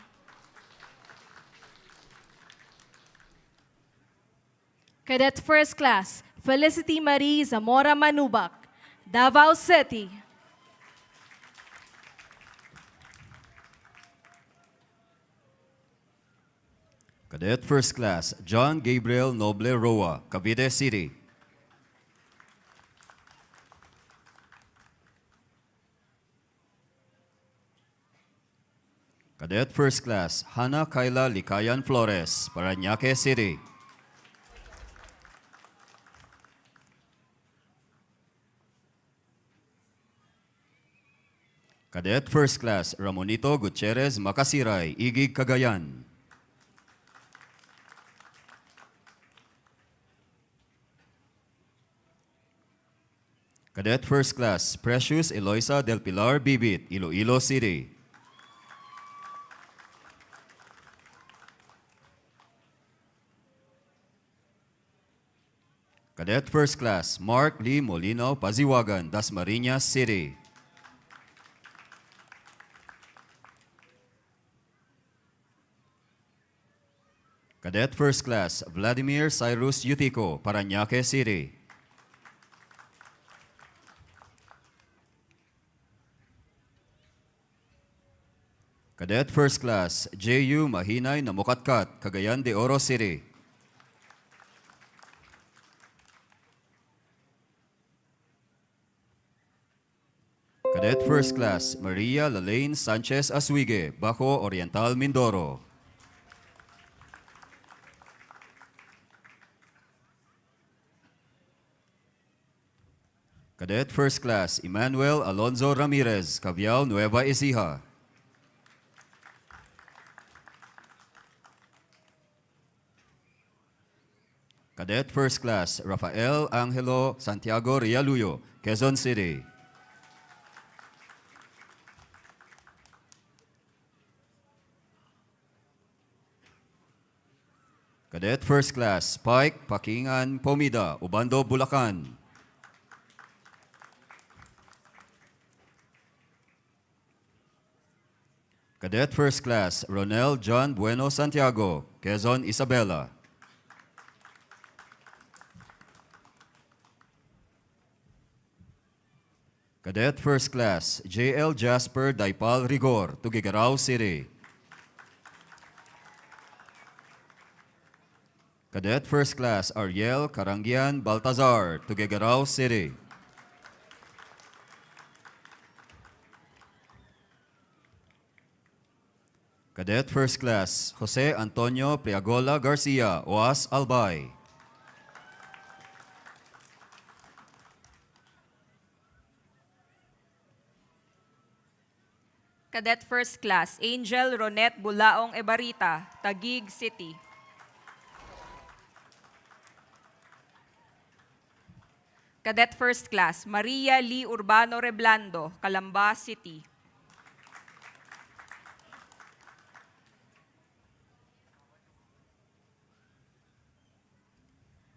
Cadet First Class Felicity Marie Zamora Manubak, Davao City. Cadet First Class John Gabriel Noble Roa, Cavite City. Cadet First Class Hannah Kayla Likayan Flores, Parañaque City. Cadet First Class Ramonito Gutierrez Makasiray, Igig, Cagayan. Cadet First Class Precious Eloisa del Pilar Bibit, Iloilo City. Cadet First Class Mark Lee Molino Paziwagan, Dasmariñas City. Cadet First Class Vladimir Cyrus Yutico, Parañaque City. Cadet First Class J.U. Mahinay Namukatkat, Cagayan de Oro City. Cadet First Class Maria Lalaine Sanchez Aswige, Baco Oriental, Mindoro. Cadet First Class Emmanuel Alonzo Ramirez, Cabiao, Nueva Ecija. Cadet First Class Rafael Angelo Santiago Rialuyo, Quezon City. Cadet First Class Pike Pakingan Pomida, Ubando, Bulacan. Cadet First Class Ronel John Bueno Santiago, Quezon, Isabela. Cadet First Class J.L. Jasper Daipal Rigor, Tuguegarao City. Cadet First Class Ariel Karangian Baltazar, Tuguegarao City. Cadet First Class Jose Antonio Priagola Garcia, Oas, Albay. Cadet First Class Angel Ronet Bulaong Ebarita, Taguig City. Cadet First Class Maria Lee Urbano Reblando, Calamba City.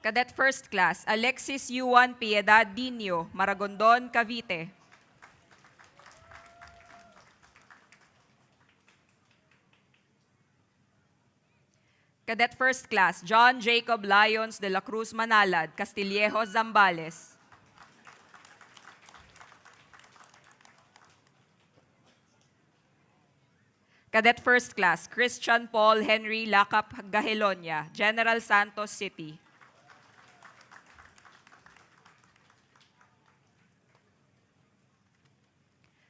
Cadet First Class Alexis Yuan Piedad Dinio, Maragondon, Cavite. Cadet First Class John Jacob Lyons de la Cruz Manalad, Castillejos, Zambales. Cadet First Class Christian Paul Henry Lacap Gahelonia, General Santos City.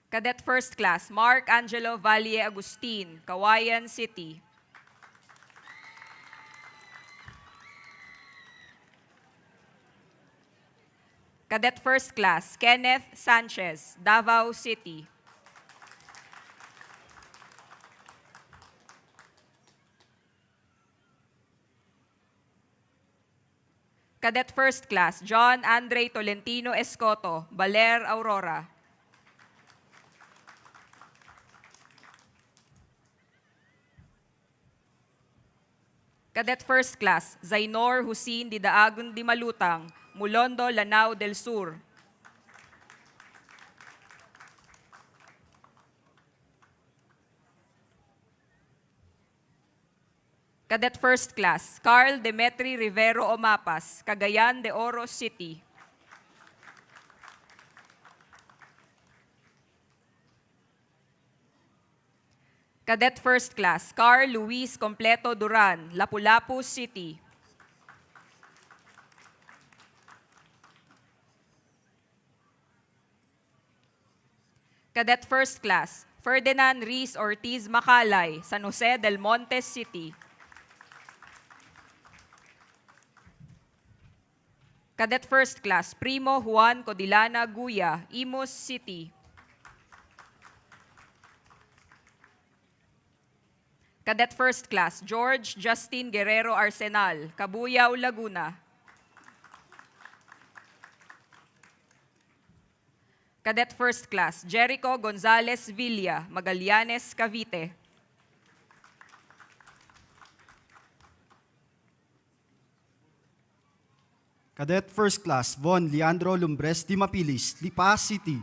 Cadet First Class Mark Angelo Valle Agustin, Kawayan City. Cadet First Class Kenneth Sanchez, Davao City. Cadet First Class John Andre Tolentino Escoto, Baler, Aurora. Cadet First Class Zainor Husin Didaagun Di Malutang, Mulondo, Lanao del Sur. Cadet First Class Carl Demetri Rivero Omapas, Cagayan de Oro City. Cadet First Class Carl Luis Completo Duran, Lapu-Lapu City. Cadet First Class Ferdinand Riz Ortiz Macalay, San Jose del Monte City. Cadet First Class Primo Juan Codilana Guya, Imus City. Cadet First Class, George Justin Guerrero Arsenal, Cabuyao, Laguna. Cadet First Class, Jericho Gonzalez Villa, Magallanes, Cavite. Cadet First Class Von Leandro Lumbres Di Mapilis, Lipa City.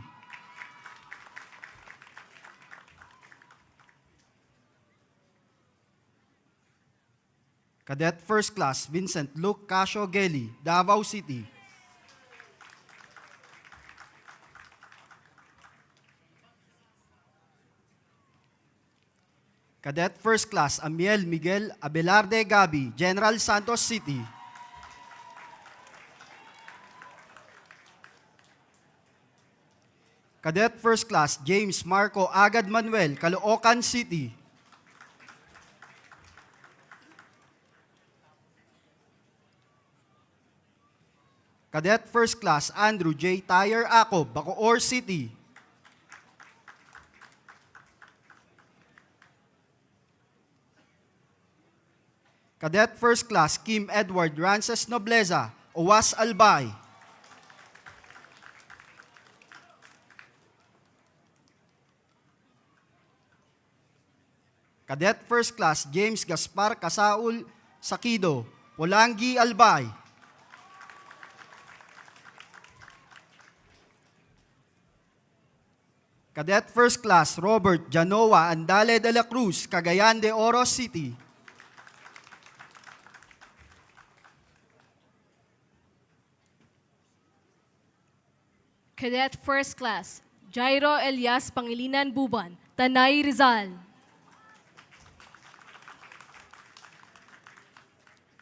Cadet First Class Vincent Luke Casio Geli, Davao City. Cadet First Class Amiel Miguel Abelarde Gabi, General Santos City. Cadet First Class James Marco Agad Manuel, Caloocan City. Cadet First Class Andrew J. Tyre Acob, Bacoor City. Cadet First Class Kim Edward Rances Nobleza, Owas Albay. Cadet First Class James Gaspar Casaul Sakido, Polangi, Albay. Cadet First Class Robert Janoa Andale de la Cruz, Cagayan de Oro City. Cadet First Class, Jairo Elias Pangilinan Buban, Tanay, Rizal.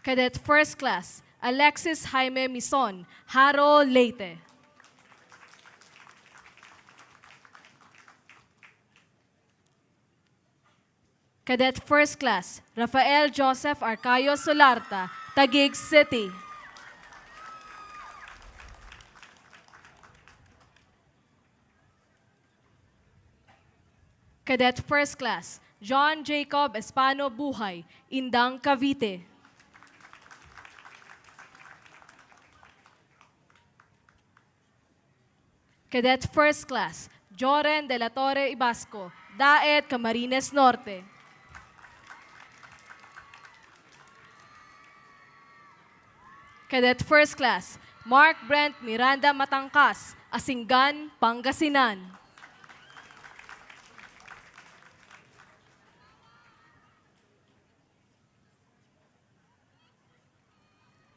Cadet First Class, Alexis Jaime Mison, Haro, Leyte. Cadet First Class, Rafael Joseph Arcayo Solarta, Taguig City. Cadet First Class, John Jacob Espano Buhay, Indang, Cavite. Cadet First Class, Joren de la Torre Ibasco, Daet, Camarines Norte. Cadet First Class, Mark Brent Miranda Matangkas, Asinggan, Pangasinan.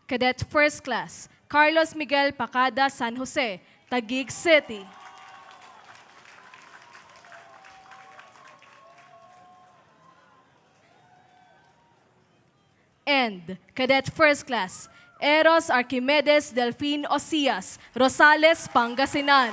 Cadet First Class, Carlos Miguel Pacada San Jose, Taguig City. And Cadet First Class, Eros Archimedes Delfin Osias, Rosales, Pangasinan.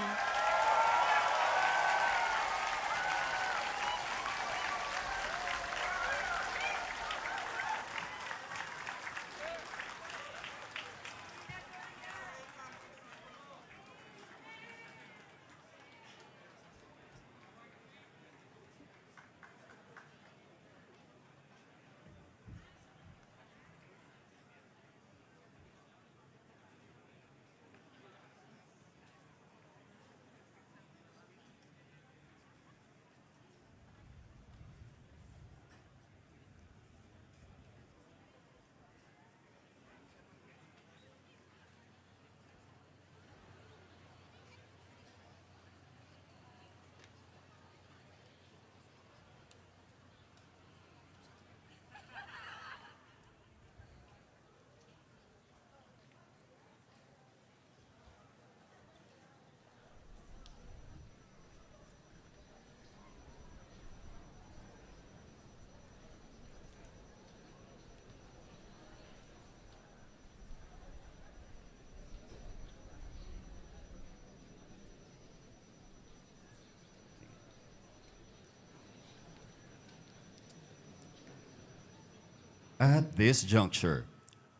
At this juncture,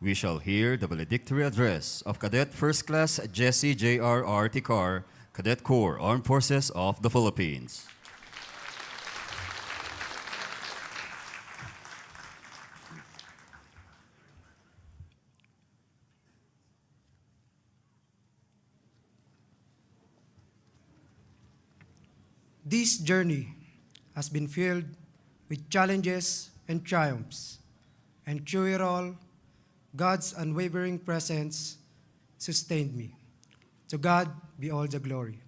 we shall hear the valedictory address of Cadet First Class Jesse J.R. Articar, Cadet Corps, Armed Forces of the Philippines. This journey has been filled with challenges and triumphs, and through it all, God's unwavering presence sustained me. To God be all the glory.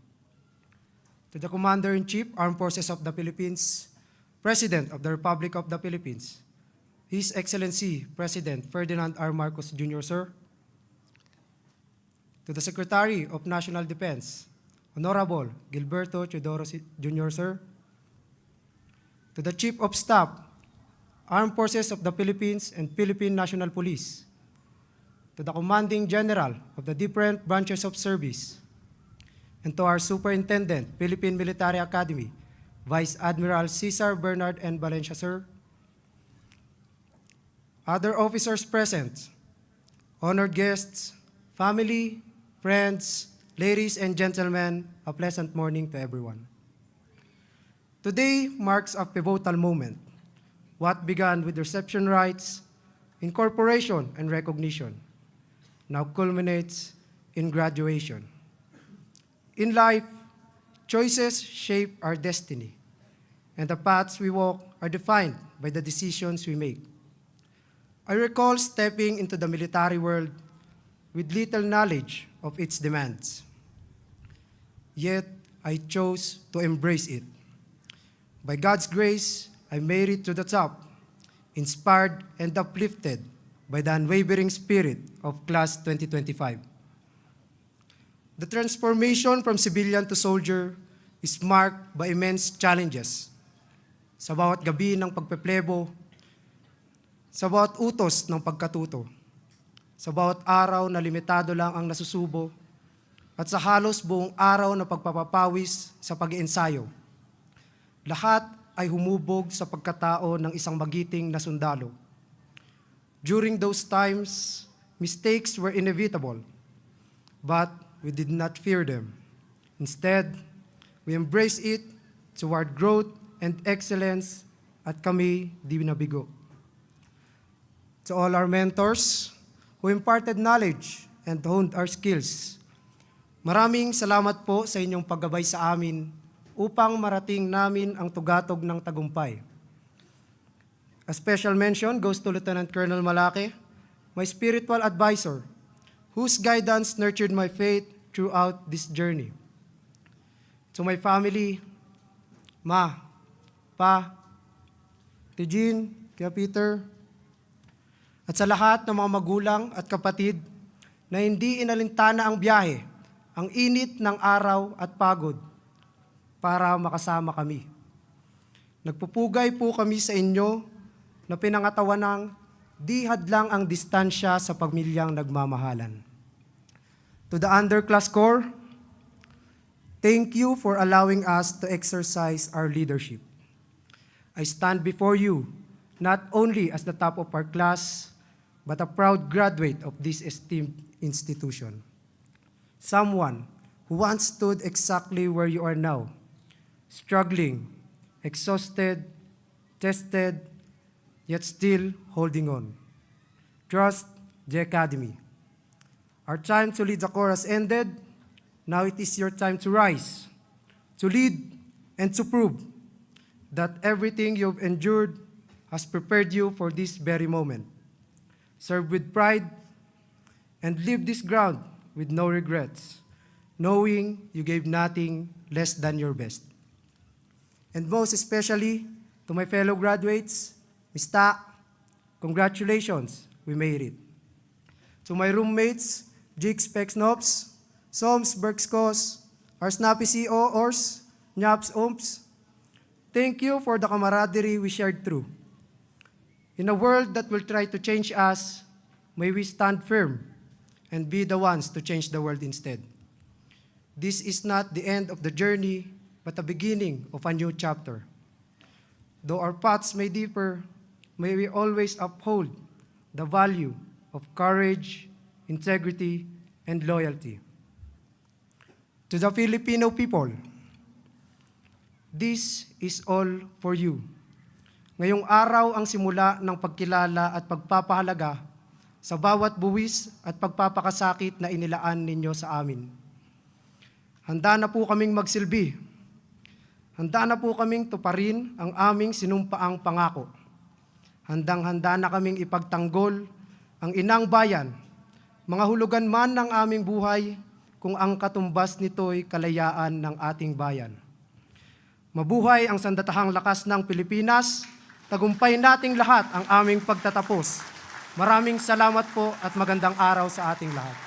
To the Commander-in-Chief, Armed Forces of the Philippines, President of the Republic of the Philippines, His Excellency President Ferdinand R. Marcos Jr., sir. To the Secretary of National Defense, Honorable Gilberto Teodoro Jr., sir. To the Chief of Staff, Armed Forces of the Philippines and Philippine National Police. To the Commanding General of the different branches of service, and to our Superintendent, Philippine Military Academy, Vice Admiral Cesar Bernard N. Valencia, sir. Other officers present, honored guests, family, friends, ladies and gentlemen, a pleasant morning to everyone. Today marks a pivotal moment. What began with reception rites, incorporation, and recognition now culminates in graduation. In life, choices shape our destiny, and the paths we walk are defined by the decisions we make. I recall stepping into the military world with little knowledge of its demands. Yet, I chose to embrace it. By God's grace, I made it to the top, inspired and uplifted by the unwavering spirit of Class 2025. The transformation from civilian to soldier is marked by immense challenges. Sa bawat gabi ng pagpeplebo, sa bawat utos ng pagkatuto, sa bawat araw na limitado lang ang nasusubo, at sa halos buong araw na pagpapapawis sa pag-iensayo. Lahat ay humubog sa pagkatao ng isang magiting na sundalo. During those times, mistakes were inevitable, but we did not fear them. Instead, we embraced it toward growth and excellence at kami di nabigo. To all our mentors who imparted knowledge and honed our skills, maraming salamat po sa inyong paggabay sa amin upang marating namin ang tugatog ng tagumpay. A special mention goes to Lieutenant Colonel Malake, my spiritual advisor, whose guidance nurtured my faith throughout this journey. To my family, Ma, Pa, Tijin, Kuya Peter, at sa lahat ng mga magulang at kapatid na hindi inalintana ang biyahe, ang init ng araw at pagod para makasama kami. Nagpupugay po kami sa inyo na pinangatawan ng di hadlang ang distansya sa pamilyang nagmamahalan. To the underclass corps, thank you for allowing us to exercise our leadership. I stand before you not only as the top of our class, but a proud graduate of this esteemed institution. Someone who once stood exactly where you are now, struggling, exhausted, tested, yet still holding on. Trust the Academy. Our time to lead the corps has ended. Now it is your time to rise, to lead, and to prove that everything you've endured has prepared you for this very moment. Serve with pride and leave this ground with no regrets, knowing you gave nothing less than your best. And most especially, to my fellow graduates, Mista, congratulations, we made it. To my roommates, Jix Pexnops, Soms Berkskos, our snappy COOs, Nyaps Omps, thank you for the camaraderie we shared through. In a world that will try to change us, may we stand firm and be the ones to change the world instead. This is not the end of the journey, but the beginning of a new chapter. Though our paths may differ, may we always uphold the value of courage, integrity, and loyalty. To the Filipino people, this is all for you. Ngayong araw ang simula ng pagkilala at pagpapahalaga sa bawat buwis at pagpapakasakit na inilaan ninyo sa amin. Handa na po kaming magsilbi. handa na po kaming tuparin ang aming sinumpaang pangako. Handang-handa na kaming ipagtanggol ang inang bayan, mga hulugan man ng aming buhay, kung ang katumbas nito'y kalayaan ng ating bayan. Mabuhay ang sandatahang lakas ng Pilipinas, tagumpay nating lahat ang aming pagtatapos. Maraming salamat po at magandang araw sa ating lahat.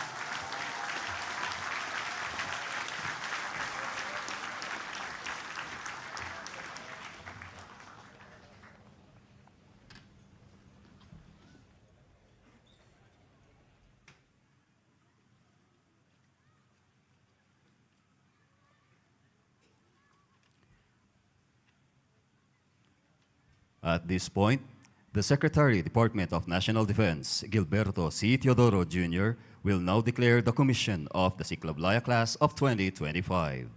At this point, the Secretary, Department of National Defense, Gilberto C. Teodoro Jr., will now declare the commission of the Siklab-Laya Class of 2025.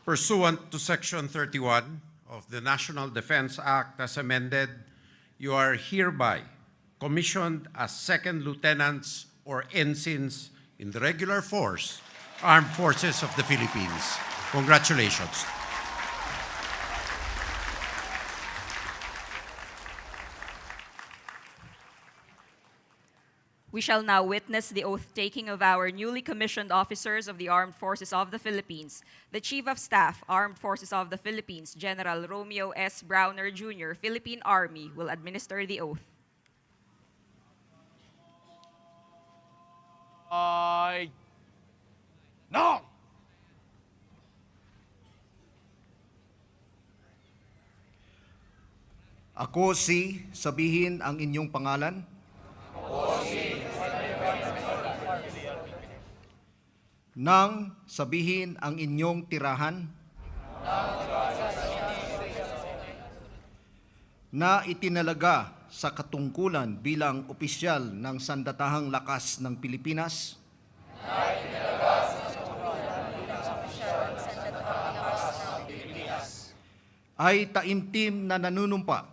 Pursuant to Section 31 of the National Defense Act as amended, you are hereby commissioned as second lieutenants or ensigns in the regular force, Armed Forces of the Philippines. Congratulations. We shall now witness the oath-taking of our newly commissioned officers of the Armed Forces of the Philippines. The Chief of Staff, Armed Forces of the Philippines, General Romeo S. Browner Jr., Philippine Army, will administer the oath. No! Ako si, sabihin ang inyong pangalan. Nang sabihin ang inyong tirahan. Na itinalaga sa katungkulan bilang opisyal ng Sandatahang Lakas ng Pilipinas. Ay taimtim na nanunumpa.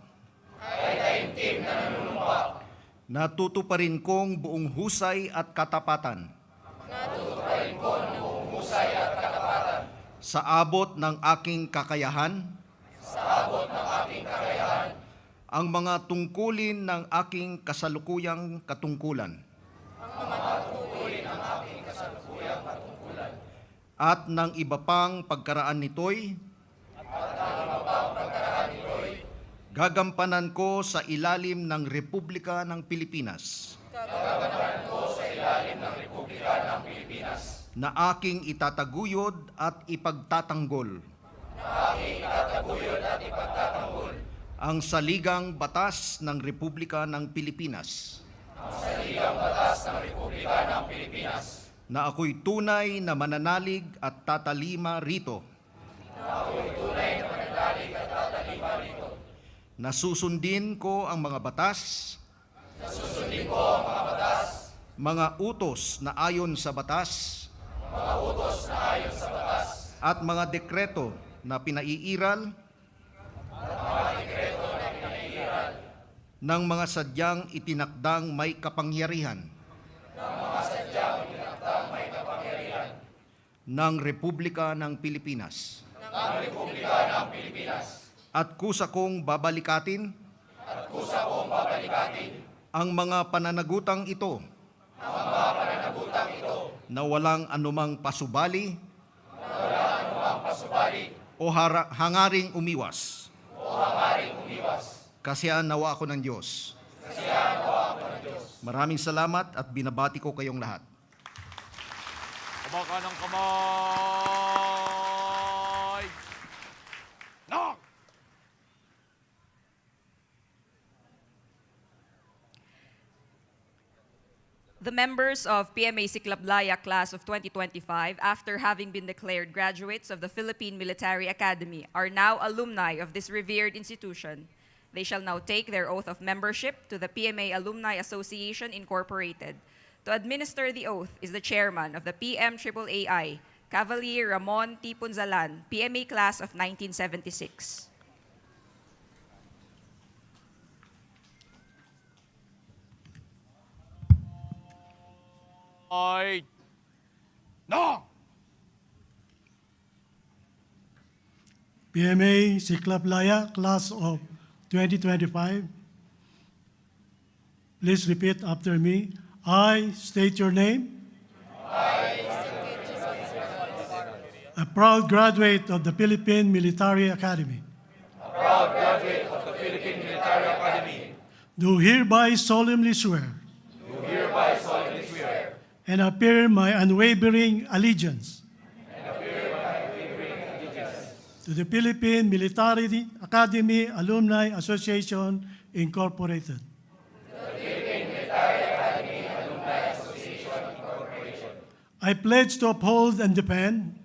Natutuparin kong buong husay at katapatan. Sa abot ng aking kakayahan. Ang mga tungkulin ng aking kasalukuyang katungkulan. At ng iba pang pagkaraan nito'y gagampanan ko sa ilalim ng Republika ng Pilipinas. Na aking itataguyod at ipagtatanggol. Ang saligang batas ng Republika ng Pilipinas. Na ako'y tunay na mananalig at tatalima rito. Na susundin ko ang mga batas. Mga utos na ayon sa batas. At mga dekreto na pinaiiral. Ng mga sadyang itinakdang may kapangyarihan. Ng Republika ng Pilipinas. At kusa kong babalikatin. Ang mga pananagutang ito. Na walang anumang pasubali. O hangaring umiwas. Kasiyahan nawa ako ng Diyos. Maraming salamat at binabati ko kayong lahat. Kumaka ng kamay! No! The members of PMA Siklab-Laya Class of 2025, after having been declared graduates of the Philippine Military Academy, are now alumni of this revered institution. They shall now take their oath of membership to the PMA Alumni Association Incorporated. To administer the oath is the chairman of the PMAAI, Cavalier Ramon T. Punzalan, PMA Class of 1976. Ay! PMA Siklab-Laya Class of 2025. Please repeat after me. I state your name. A proud graduate of the Philippine Military Academy. Do hereby solemnly swear. And appear my unwavering allegiance. To the Philippine Military Academy Alumni Association, Incorporated. I pledge to uphold and defend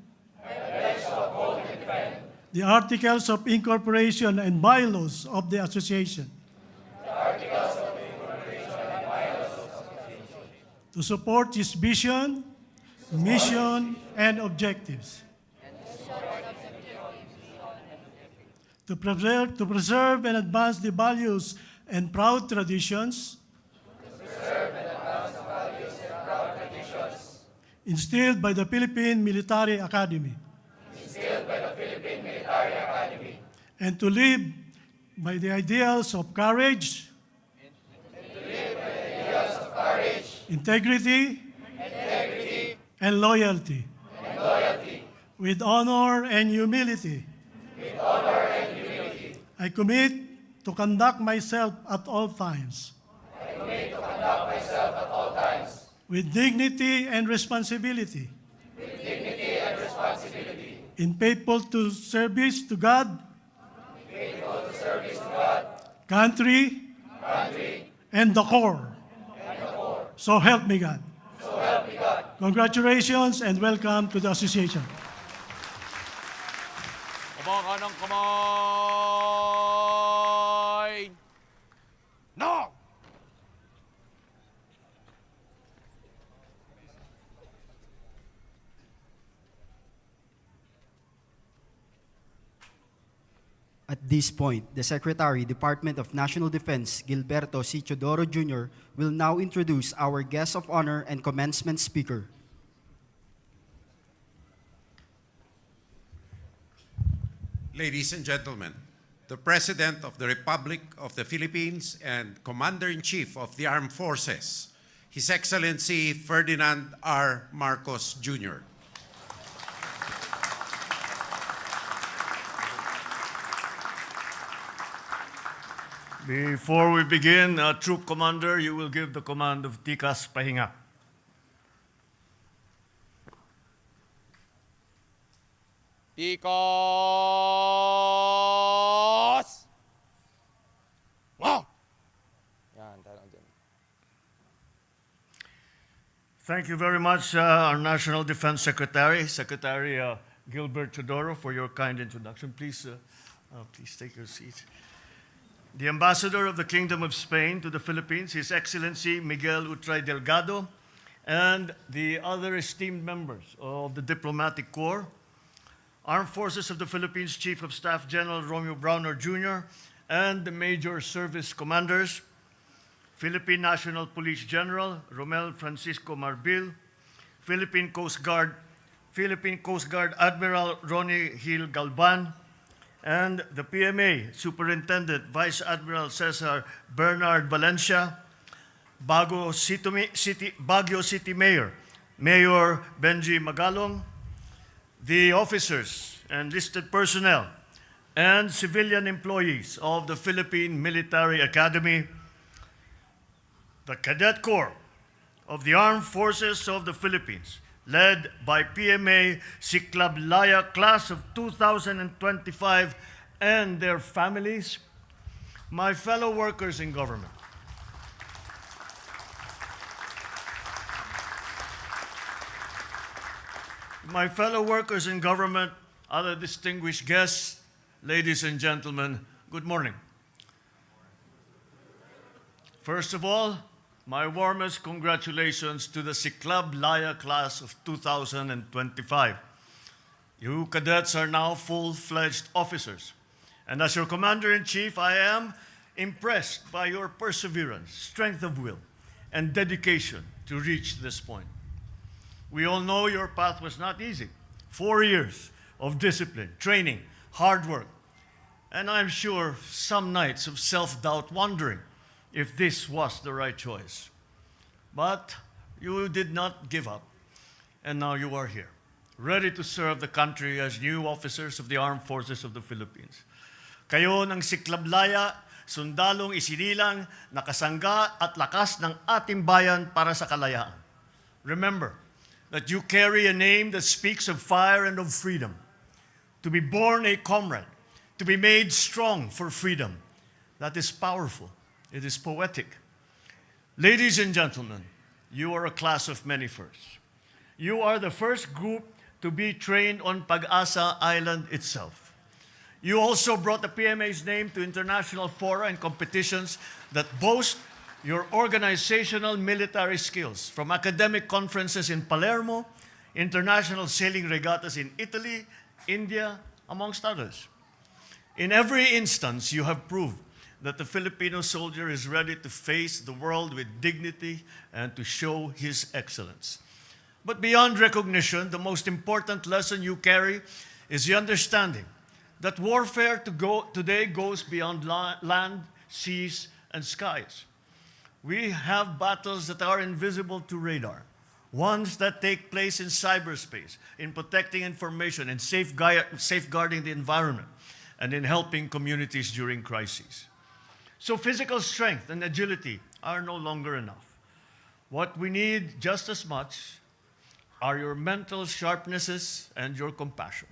the Articles of Incorporation and bylaws of the Association. To support its vision, mission, and objectives. To preserve and advance the values and proud traditions instilled by the Philippine Military Academy. And to live by the ideals of courage, integrity, and loyalty. With honor and humility. I commit to conduct myself at all times. With dignity and responsibility. In faithful to service to God. Country. And the core. So help me God. Congratulations and welcome to the association. Kumakan ng kamay! No! At this point, the Secretary, Department of National Defense, Gilberto C. Chodoro Jr., will now introduce our guest of honor and commencement speaker. Ladies and gentlemen, the President of the Republic of the Philippines and Commander-in-Chief of the Armed Forces, His Excellency Ferdinand R. Marcos Jr. Before we begin, Troop Commander, you will give the command of Tikas Pahinga. Tikos! Wow! Yan, tanong dyan. Thank you very much, our National Defense Secretary, Secretary Gilbert Chodoro, for your kind introduction. Please take your seat. The Ambassador of the Kingdom of Spain to the Philippines, His Excellency Miguel Utray Delgado, and the other esteemed members of the Diplomatic Corps, Armed Forces of the Philippines Chief of Staff General Romeo Browner Jr., and the Major Service Commanders, Philippine National Police General Romel Francisco Marbil, Philippine Coast Guard Admiral Ronnie Hill Galvan, and the PMA Superintendent Vice Admiral Cesar Bernard Valencia, Baguio City Mayor Benji Magalong, the officers and enlisted personnel and civilian employees of the Philippine Military Academy, the Cadet Corps of the Armed Forces of the Philippines, led by PMA Siklab-Laya Class of 2025 and their families, my fellow workers in government. My fellow workers in government, other distinguished guests, ladies and gentlemen, good morning. First of all, my warmest congratulations to the Siklab-Laya Class of 2025. You cadets are now full-fledged officers. And as your Commander-in-Chief, I am impressed by your perseverance, strength of will, and dedication to reach this point. We all know your path was not easy. 4 years of discipline, training, hard work, and I'm sure some nights of self-doubt wondering if this was the right choice. But you did not give up, and now you are here, ready to serve the country as new officers of the Armed Forces of the Philippines. Kayo ng Siklab-Laya, sundalong isinilang, nakasangga at lakas ng ating bayan para sa kalayaan. Remember that you carry a name that speaks of fire and of freedom. To be born a comrade, to be made strong for freedom. That is powerful. It is poetic. Ladies and gentlemen, you are a class of many firsts. You are the first group to be trained on Pag-asa Island itself. You also brought the PMA's name to international fora and competitions that boast your organizational military skills, from academic conferences in Palermo, international sailing regattas in Italy, India, amongst others. In every instance, you have proved that the Filipino soldier is ready to face the world with dignity and to show his excellence. But beyond recognition, the most important lesson you carry is the understanding that warfare today goes beyond land, seas, and skies. We have battles that are invisible to radar, ones that take place in cyberspace, in protecting information and safeguarding the environment, and in helping communities during crises. So physical strength and agility are no longer enough. What we need just as much are your mental sharpnesses and your compassion.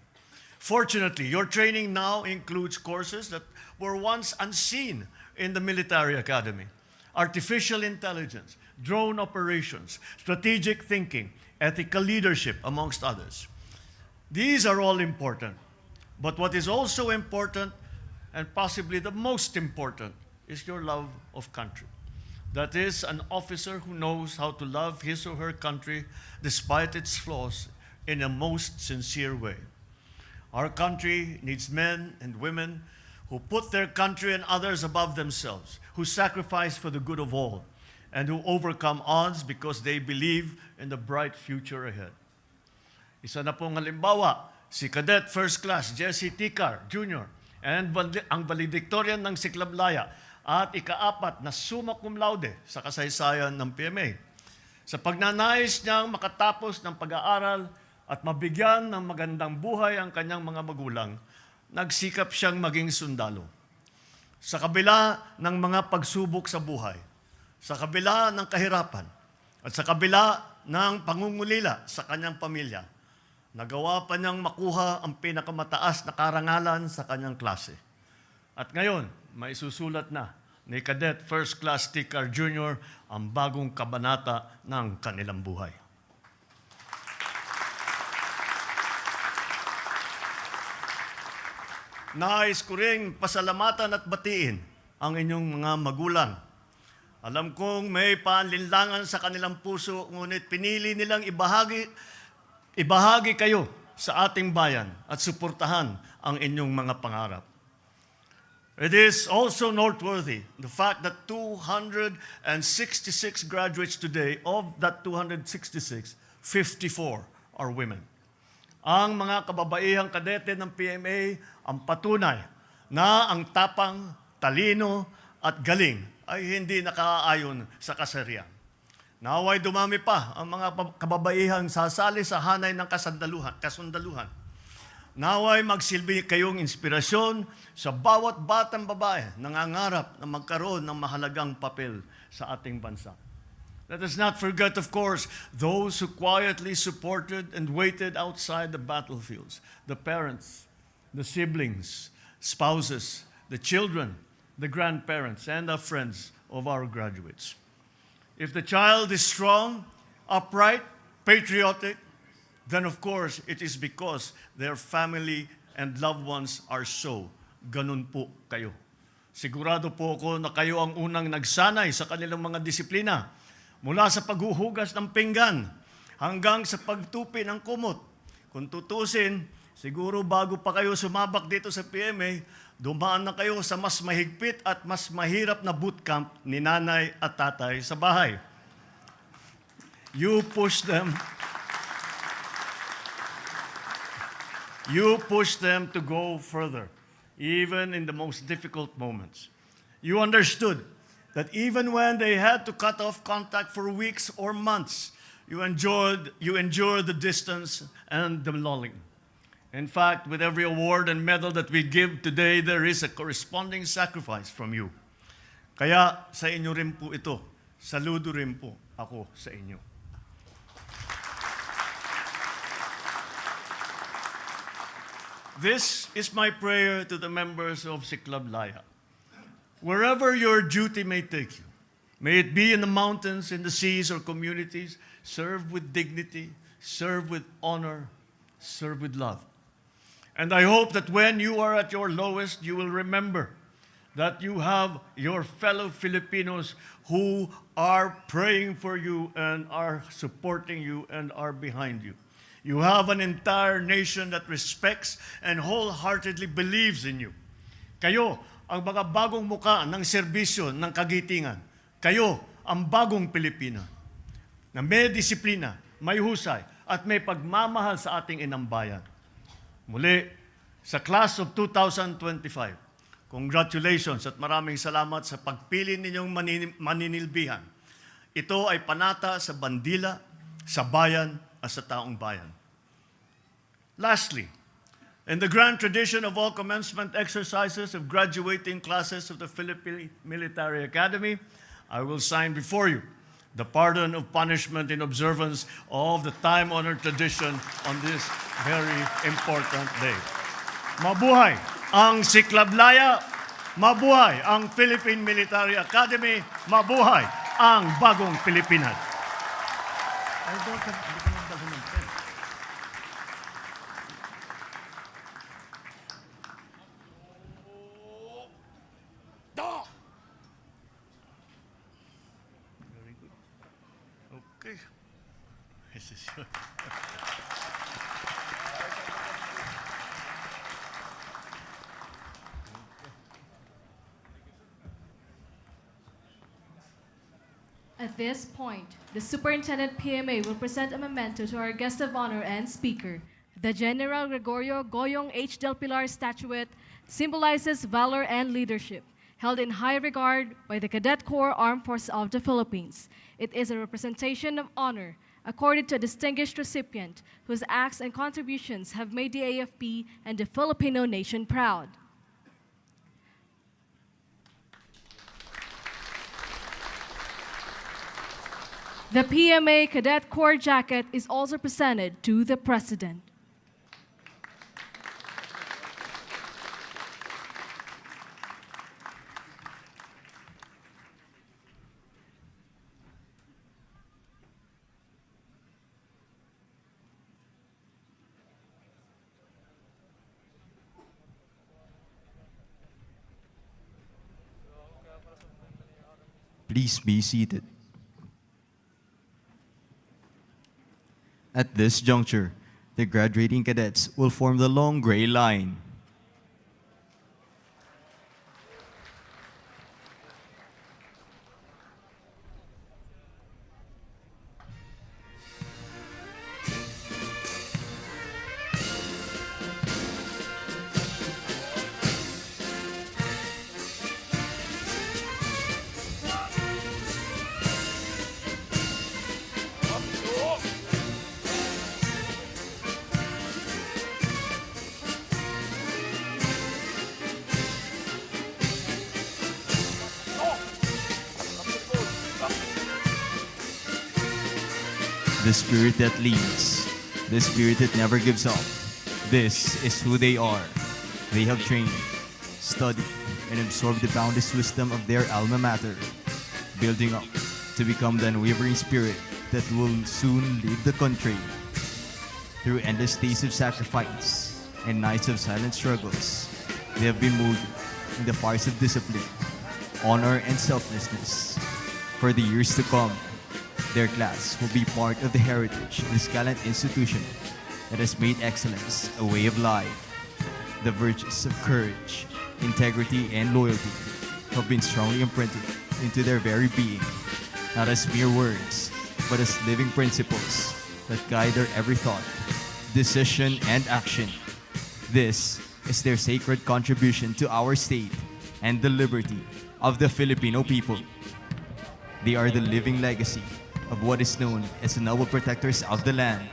Fortunately, your training now includes courses that were once unseen in the military academy. Artificial intelligence, drone operations, strategic thinking, ethical leadership, amongst others. These are all important. But what is also important, and possibly the most important, is your love of country. That is, an officer who knows how to love his or her country despite its flaws in a most sincere way. Our country needs men and women who put their country and others above themselves, who sacrifice for the good of all, and who overcome odds because they believe in the bright future ahead. Isa na pong halimbawa, si Cadet First Class Jesse Tikar Jr. and ang valedictorian ng Siklab-Laya at ika-4 na summa cum laude sa kasaysayan ng PMA. Sa pagnanais niyang makatapos ng pag-aaral at mabigyan ng magandang buhay ang kanyang mga magulang, nagsikap siyang maging sundalo. Sa kabila ng mga pagsubok sa buhay, sa kabila ng kahirapan, at sa kabila ng pangungulila sa kanyang pamilya, nagawa pa niyang makuha ang pinakamataas na karangalan sa kanyang klase. At ngayon, may susulat na ni Cadet First Class Tikar Jr. ang bagong kabanata ng kanilang buhay. Nais ko ring pasalamatan at batiin ang inyong mga magulang. Alam kong may panlinlangan sa kanilang puso, ngunit pinili nilang ibahagi kayo sa ating bayan at suportahan ang inyong mga pangarap. It is also noteworthy the fact that 266 graduates today, of that 266, 54 are women. Ang mga kababaihang kadete ng PMA ang patunay na ang tapang, talino at galing ay hindi nakaayon sa kasarian. Naway dumami pa ang mga kababaihang sasali sa hanay ng kasundaluhan. Naway magsilbi kayong inspirasyon sa bawat batang babae na nangangarap na magkaroon ng mahalagang papel sa ating bansa. Let us not forget, of course, those who quietly supported and waited outside the battlefields, the parents, the siblings, spouses, the children, the grandparents, and the friends of our graduates. If the child is strong, upright, patriotic, then of course it is because their family and loved ones are so. Ganun po kayo. Sigurado po ako na kayo ang unang nagsanay sa kanilang mga disiplina, mula sa paghuhugas ng pinggan hanggang sa pagtupi ng kumot. Kung tutusin, siguro bago pa kayo sumabak dito sa PMA, dumaan na kayo sa mas mahigpit at mas mahirap na bootcamp ni nanay at tatay sa bahay. You push them. You pushed them to go further, even in the most difficult moments. You understood that even when they had to cut off contact for weeks or months, you endured the distance and the lulling. In fact, with every award and medal that we give today, there is a corresponding sacrifice from you. Kaya sa inyo rin po ito, saludo rin po ako sa inyo. This is my prayer to the members of Siklab-Laya. Wherever your duty may take you, may it be in the mountains, in the seas, or communities, serve with dignity, serve with honor, serve with love. And I hope that when you are at your lowest, you will remember that you have your fellow Filipinos who are praying for you and are supporting you and are behind you. You have an entire nation that respects and wholeheartedly believes in you. Kayo, ang mga bagong muka ng serbisyo ng kagitingan. Kayo, ang bagong Pilipino na may disiplina, may husay, at may pagmamahal sa ating inang bayan. Muli, sa class of 2025, congratulations at maraming salamat sa pagpili ninyong maninilbihan. Ito ay panata sa bandila, sa bayan, at sa taong bayan. Lastly, in the grand tradition of all commencement exercises of graduating classes of the Philippine Military Academy, I will sign before you the pardon of punishment in observance of the time-honored tradition on this very important day. Mabuhay ang Siklab-Laya! Mabuhay ang Philippine Military Academy! Mabuhay ang bagong Pilipinas! Da! Very good. Okay. This is your... At this point, the Superintendent PMA will present a memento to our guest of honor and speaker. The General Gregorio Goyong H. Del Pilar statuette symbolizes valor and leadership, held in high regard by the Cadet Corps Armed Forces of the Philippines. It is a representation of honor accorded to a distinguished recipient whose acts and contributions have made the AFP and the Filipino nation proud. The PMA Cadet Corps jacket is also presented to the President. Please be seated. At this juncture, the graduating cadets will form the long gray line. The spirit that leads, the spirit that never gives up. This is who they are. They have trained, studied, and absorbed the boundless wisdom of their alma mater, building up to become the unwavering spirit that will soon lead the country. Through endless days of sacrifice and nights of silent struggles, they have been moved in the fires of discipline, honor, and selflessness. For the years to come, their class will be part of the heritage of this gallant institution that has made excellence a way of life. The virtues of courage, integrity, and loyalty have been strongly imprinted into their very being, not as mere words, but as living principles that guide their every thought, decision, and action. This is their sacred contribution to our state and the liberty of the Filipino people. They are the living legacy of what is known as the noble protectors of the land,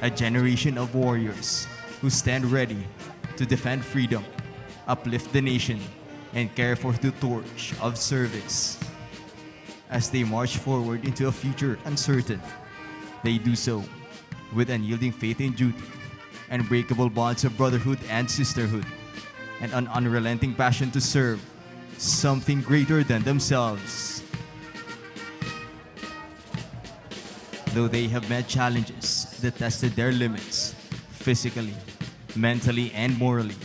a generation of warriors who stand ready to defend freedom, uplift the nation, and carry forth the torch of service. As they march forward into a future uncertain, they do so with unyielding faith in duty, unbreakable bonds of brotherhood and sisterhood, and an unrelenting passion to serve something greater than themselves. Though they have met challenges that tested their limits, physically, mentally, and morally,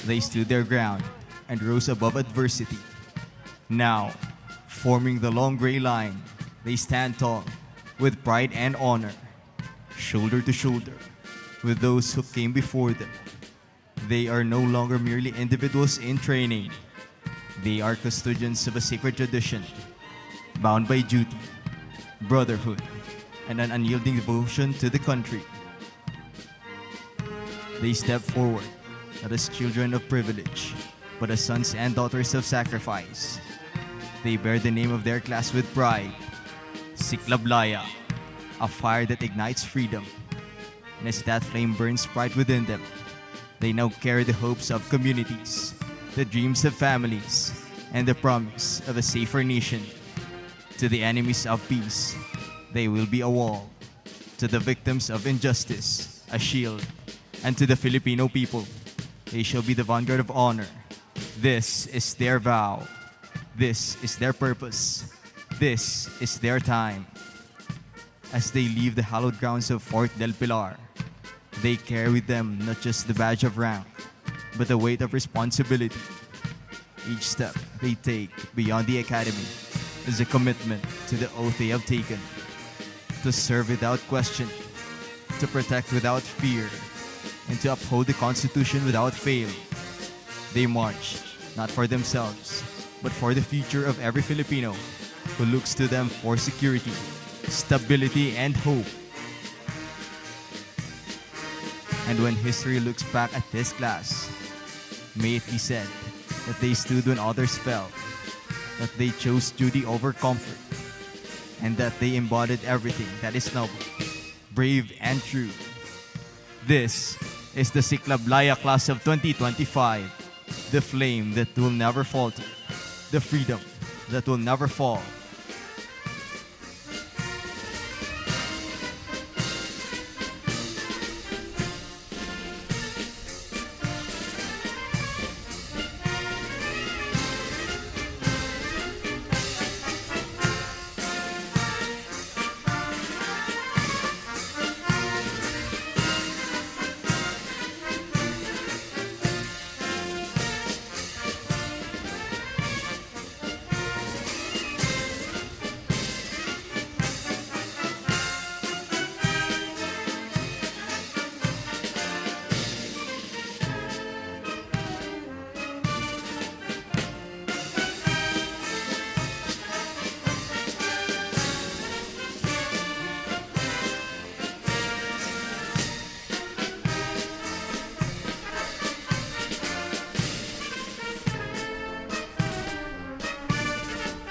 they stood their ground and rose above adversity. Now, forming the long gray line, they stand tall with pride and honor, shoulder to shoulder with those who came before them. They are no longer merely individuals in training. They are custodians of a sacred tradition, bound by duty, brotherhood, and an unyielding devotion to the country. They step forward, not as children of privilege, but as sons and daughters of sacrifice. They bear the name of their class with pride, Siklab-Laya, a fire that ignites freedom. And as that flame burns bright within them, they now carry the hopes of communities, the dreams of families, and the promise of a safer nation. To the enemies of peace, they will be a wall. To the victims of injustice, a shield. And to the Filipino people, they shall be the vanguard of honor. This is their vow. This is their purpose. This is their time. As they leave the hallowed grounds of Fort del Pilar, they carry with them not just the badge of rank, but the weight of responsibility. Each step they take beyond the academy is a commitment to the oath they have taken, to serve without question, to protect without fear, and to uphold the Constitution without fail. They march, not for themselves, but for the future of every Filipino who looks to them for security, stability, and hope. And when history looks back at this class, may it be said that they stood when others fell, that they chose duty over comfort, and that they embodied everything that is noble, brave, and true. This is the Siklab-Laya Class of 2025, the flame that will never falter, the freedom that will never fall.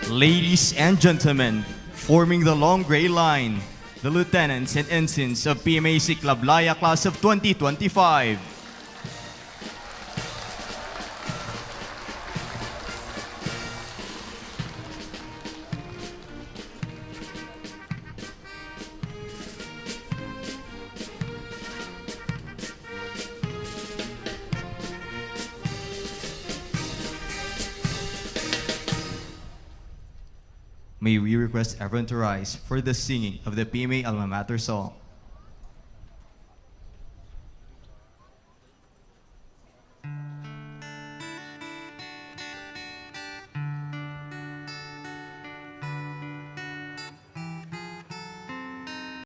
Ladies and gentlemen, forming the long gray line, the lieutenants and ensigns of PMA Siklab-Laya Class of 2025. May we request everyone to rise for the singing of the PMA Alma Mater song.